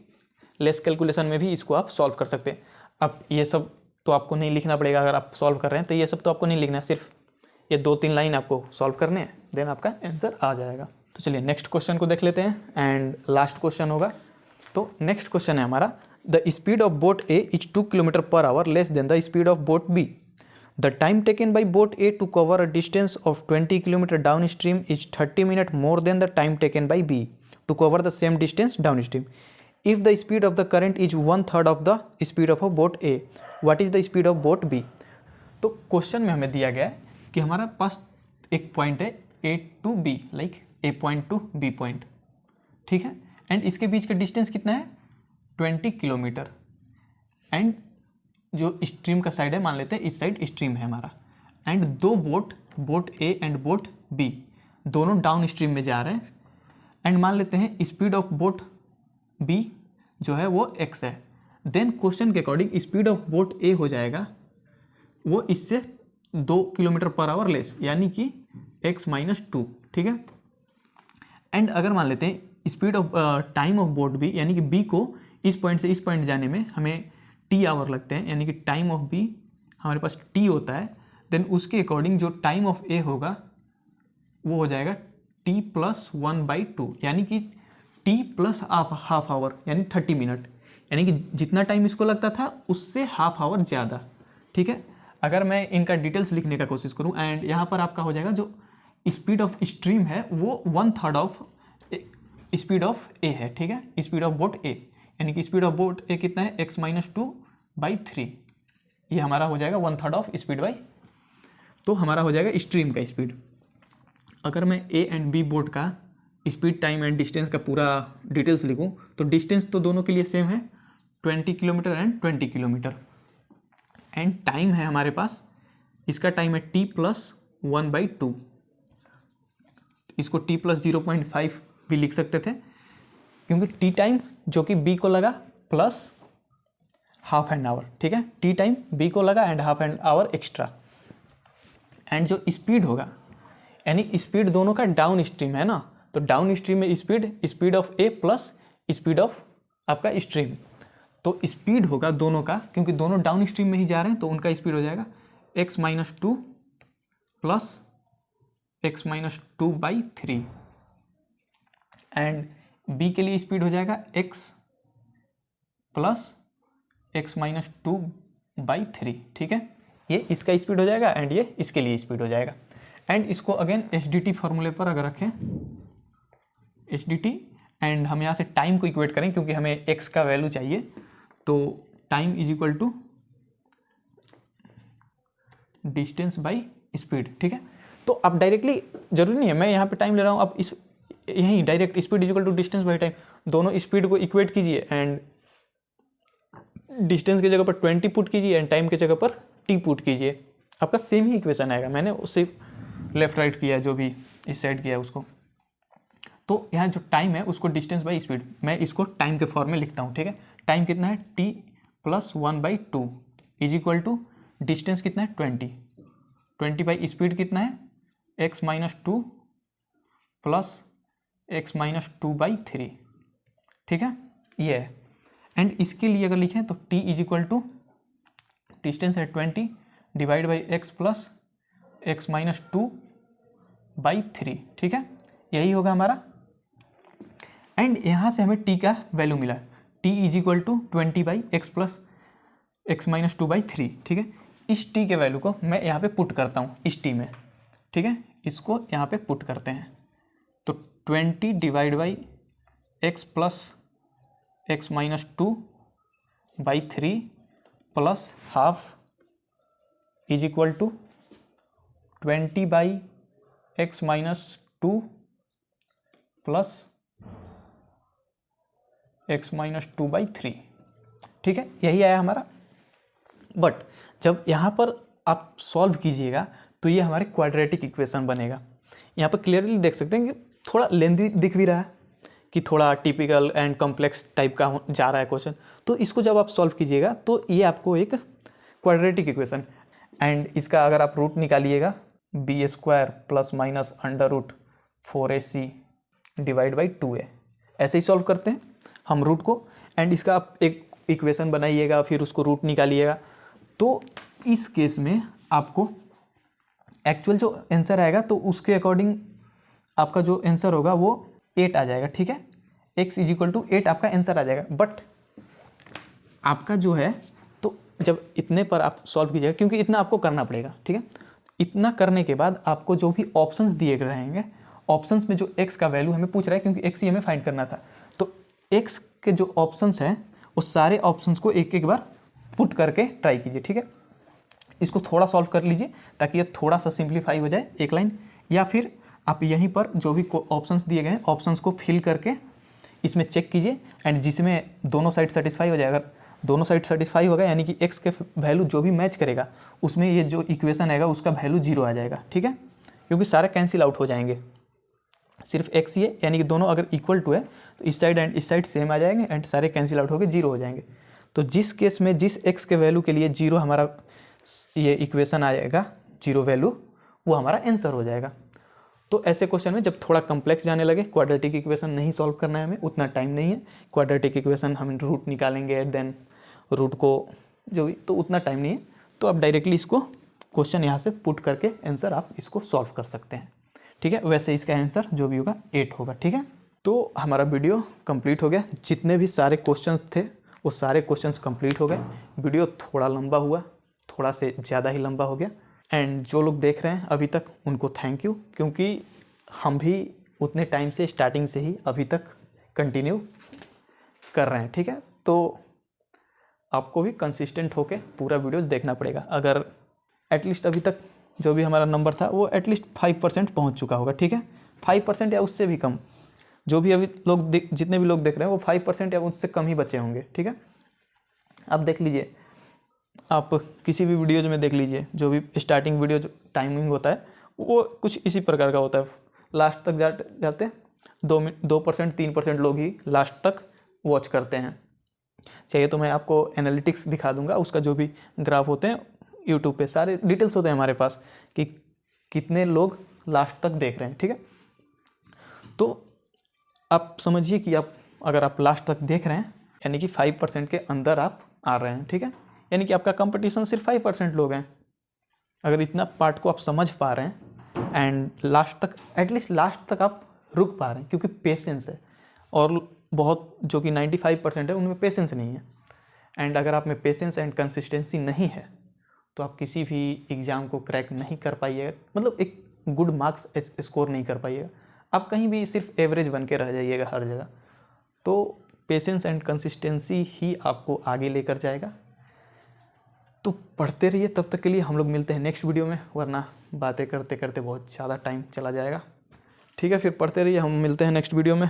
लेस कैलकुलेशन में भी इसको आप सॉल्व कर सकते हैं। अब ये सब तो आपको नहीं लिखना पड़ेगा, अगर आप सॉल्व कर रहे हैं तो ये सब तो आपको नहीं लिखना है, सिर्फ ये 2-3 लाइन आपको सॉल्व करने हैं, देन आपका आंसर आ जाएगा। तो चलिए नेक्स्ट क्वेश्चन को देख लेते हैं एंड लास्ट क्वेश्चन होगा। तो नेक्स्ट क्वेश्चन है हमारा, the speed of boat A is 2 km/h less than the speed of boat B. The time taken by boat A to cover a distance of 20 km downstream is 30 minutes more than the time taken by B to cover the same distance downstream. If the speed of the current is 1/3 of the speed of a boat A, what is the speed of boat B? तो question में हमें दिया गया है कि हमारा पास एक point है A to B, like A point two B point. ठीक है, एंड इसके बीच का डिस्टेंस कितना है, 20 किलोमीटर। एंड जो स्ट्रीम का साइड है, मान लेते हैं इस साइड स्ट्रीम है हमारा, एंड दो boat A and boat B दोनों डाउन स्ट्रीम में जा रहे हैं, एंड मान लेते हैं स्पीड ऑफ बोट बी जो है वो x है। देन क्वेश्चन के अकॉर्डिंग स्पीड ऑफ बोट ए हो जाएगा वो इससे 2 km/h लेस, यानी कि x माइनस 2। ठीक है, एंड अगर मान लेते हैं speed of time of boat B, यानी कि बी को इस पॉइंट से इस पॉइंट जाने में हमें t आवर लगते हैं, यानी कि टाइम ऑफ बी हमारे पास t होता है, देन उसके अकॉर्डिंग जो टाइम ऑफ ए होगा वो हो जाएगा t + 1/2, यानी कि टी प्लस हाफ आवर यानी 30 मिनट, यानी कि जितना टाइम इसको लगता था उससे हाफ आवर ज़्यादा। ठीक है, अगर मैं इनका डिटेल्स लिखने का कोशिश करूं एंड यहाँ पर आपका हो जाएगा जो स्पीड ऑफ स्ट्रीम है वो 1/3 ऑफ स्पीड ऑफ ए है। ठीक है, स्पीड ऑफ बोट ए, यानी कि स्पीड ऑफ बोट ए कितना है x-2/3, ये हमारा हो जाएगा 1/3 ऑफ स्पीड बाई, तो हमारा हो जाएगा स्ट्रीम का स्पीड। अगर मैं ए एंड बी बोट का स्पीड, टाइम एंड डिस्टेंस का पूरा डिटेल्स लिखूं तो डिस्टेंस तो दोनों के लिए सेम है 20 kilometre and 20 kilometre, and time है हमारे पास, इसका टाइम है t + 1/2, इसको t + 0.5 भी लिख सकते थे क्योंकि टी टाइम जो कि बी को लगा प्लस हाफ एन आवर। ठीक है, टी टाइम बी को लगा and half an hour extra, and जो स्पीड होगा यानी स्पीड दोनों का डाउन स्ट्रीम है ना, तो डाउन स्ट्रीम में speed of A plus speed of आपका स्ट्रीम, तो स्पीड होगा दोनों का, क्योंकि दोनों डाउन स्ट्रीम में ही जा रहे हैं तो उनका स्पीड हो जाएगा x-2 plus x-2/3, and B के लिए स्पीड हो जाएगा x प्लस x-2/3। ठीक है, ये इसका स्पीड हो जाएगा एंड ये इसके लिए स्पीड हो जाएगा, एंड इसको अगेन SDT फॉर्मूले पर अगर रखें SDT, एंड हम यहाँ से टाइम को इक्वेट करें क्योंकि हमें x का वैल्यू चाहिए, तो time is equal to distance by speed. ठीक है, तो अब डायरेक्टली जरूरी नहीं है मैं यहाँ पे टाइम ले रहा हूँ, अब इस यहीं direct speed is equal to distance by time, दोनों स्पीड को इक्वेट कीजिए एंड डिस्टेंस की जगह पर 20 पुट कीजिए एंड टाइम की जगह पर t पुट कीजिए, आपका सेम ही इक्वेशन आएगा। मैंने उससे लेफ्ट राइट किया, जो भी इस साइड किया उसको, तो यहाँ जो टाइम है उसको डिस्टेंस बाई स्पीड, मैं इसको टाइम के फॉर्म में लिखता हूँ। ठीक है, टाइम कितना है t + 1/2 is equal to distance कितना है 20 बाई स्पीड कितना है x-2 प्लस x-2/3। ठीक है, ये है, एंड इसके लिए अगर लिखें तो t is equal to distance है 20 divide by x plus x-2/3। ठीक है, यही होगा हमारा, एंड यहाँ से हमें t का वैल्यू मिला, t is equal to 20/x plus x-2/3। ठीक है, इस t के वैल्यू को मैं यहाँ पे पुट करता हूँ इस t में। ठीक है, इसको यहाँ पे पुट करते हैं, तो 20 divide by x plus x-2/3 plus half is equal to 20/x-2 plus x-2/3। ठीक है, यही आया हमारा, बट जब यहाँ पर आप सॉल्व कीजिएगा तो ये हमारे क्वाड्रेटिक इक्वेशन बनेगा। यहाँ पर क्लियरली देख सकते हैं कि थोड़ा लेंथी दिख भी रहा है कि थोड़ा टिपिकल एंड कॉम्प्लेक्स टाइप का जा रहा है क्वेश्चन, तो इसको जब आप सॉल्व कीजिएगा तो ये आपको एक क्वाड्रेटिक इक्वेशन, एंड इसका अगर आप root निकालिएगा b² ± √4ac divide by 2a, ऐसे ही सॉल्व करते हैं हम रूट को, एंड इसका आप एक इक्वेशन बनाइएगा फिर उसको रूट निकालिएगा, तो इस केस में आपको एक्चुअल जो आंसर आएगा तो उसके अकॉर्डिंग आपका जो आंसर होगा वो 8 आ जाएगा। ठीक है, x इज इक्वल टू 8 आपका आंसर आ जाएगा, बट आपका जो है तो जब इतने पर आप सॉल्व कीजिएगा, क्योंकि इतना आपको करना पड़ेगा। ठीक है, इतना करने के बाद आपको जो भी ऑप्शंस दिए गए रहेंगे, ऑप्शंस में जो x का वैल्यू हमें पूछ रहा है क्योंकि x ही हमें फाइंड करना था, तो x के जो ऑप्शंस हैं उस सारे ऑप्शंस को एक एक बार पुट करके ट्राई कीजिए। ठीक है, इसको थोड़ा सॉल्व कर लीजिए ताकि ये थोड़ा सा सिंप्लीफाई हो जाए एक लाइन, या फिर आप यहीं पर जो भी ऑप्शंस दिए गए हैं ऑप्शंस को फिल करके इसमें चेक कीजिए, एंड जिसमें दोनों साइड सेटिस्फाई हो जाए, अगर दोनों साइड सेटिस्फाई होगा यानी कि x के वैल्यू जो भी मैच करेगा उसमें ये जो इक्वेशन आएगा उसका वैल्यू 0 आ जाएगा। ठीक है, क्योंकि सारे कैंसिल आउट हो जाएंगे, सिर्फ x ही है, यानी कि दोनों अगर इक्वल टू है तो इस साइड एंड इस साइड सेम आ जाएंगे एंड सारे कैंसिल आउट होकर 0 हो जाएंगे। तो जिस केस में जिस x के वैल्यू के लिए 0 हमारा ये इक्वेशन आएगा 0 वैल्यू, वो हमारा आंसर हो जाएगा। तो ऐसे क्वेश्चन में जब थोड़ा कम्प्लेक्स जाने लगे, क्वाड्रेटिक इक्वेशन नहीं सॉल्व करना है हमें, उतना टाइम नहीं है, क्वाड्रेटिक इक्वेशन हम रूट निकालेंगे देन रूट को जो भी, तो उतना टाइम नहीं है, तो आप डायरेक्टली इसको क्वेश्चन यहाँ से पुट करके आंसर आप इसको सॉल्व कर सकते हैं। ठीक है, वैसे इसका आंसर जो भी होगा 8 होगा। ठीक है। तो हमारा वीडियो कंप्लीट हो गया, जितने भी सारे क्वेश्चंस थे वो सारे क्वेश्चंस कंप्लीट हो गए। वीडियो थोड़ा लंबा हुआ, थोड़ा से ज़्यादा ही लंबा हो गया। एंड जो लोग देख रहे हैं अभी तक उनको थैंक यू, क्योंकि हम भी उतने टाइम से स्टार्टिंग से ही अभी तक कंटिन्यू कर रहे हैं, ठीक है। तो आपको भी कंसिस्टेंट होके पूरा वीडियो देखना पड़ेगा। अगर एटलीस्ट अभी तक जो भी हमारा नंबर था वो एटलीस्ट 5% पहुंच चुका होगा, ठीक है। 5% या उससे भी कम, जो भी अभी लोग जितने भी लोग देख रहे हैं वो 5% या उससे कम ही बचे होंगे, ठीक है। अब देख लीजिए, आप किसी भी वीडियोज में देख लीजिए, जो भी स्टार्टिंग वीडियो जो टाइमिंग होता है वो कुछ इसी प्रकार का होता है। लास्ट तक जाते 2% 3% लोग ही लास्ट तक वॉच करते हैं। चाहिए तो मैं आपको एनालिटिक्स दिखा दूंगा, उसका जो भी ग्राफ होते हैं यूट्यूब पे सारे डिटेल्स होते हैं हमारे पास कि कितने लोग लास्ट तक देख रहे हैं, ठीक है। तो आप समझिए कि अगर आप लास्ट तक देख रहे हैं यानी कि 5% के अंदर आप आ रहे हैं, ठीक है। यानी कि आपका कंपटीशन सिर्फ 5% लोग हैं। अगर इतना पार्ट को आप समझ पा रहे हैं एंड लास्ट तक, एटलीस्ट लास्ट तक आप रुक पा रहे हैं, क्योंकि पेशेंस है। और बहुत जो कि 95% है उनमें पेशेंस नहीं है। एंड अगर आप में पेशेंस एंड कंसिस्टेंसी नहीं है तो आप किसी भी एग्ज़ाम को क्रैक नहीं कर पाइएगा, मतलब एक गुड मार्क्स स्कोर नहीं कर पाइएगा। आप कहीं भी सिर्फ एवरेज बन के रह जाइएगा हर जगह। तो पेशेंस एंड कंसिस्टेंसी ही आपको आगे लेकर जाएगा। तो पढ़ते रहिए। तब तक के लिए हम लोग मिलते हैं नेक्स्ट वीडियो में, वरना बातें करते करते बहुत ज़्यादा टाइम चला जाएगा, ठीक है। फिर पढ़ते रहिए, हम मिलते हैं नेक्स्ट वीडियो में।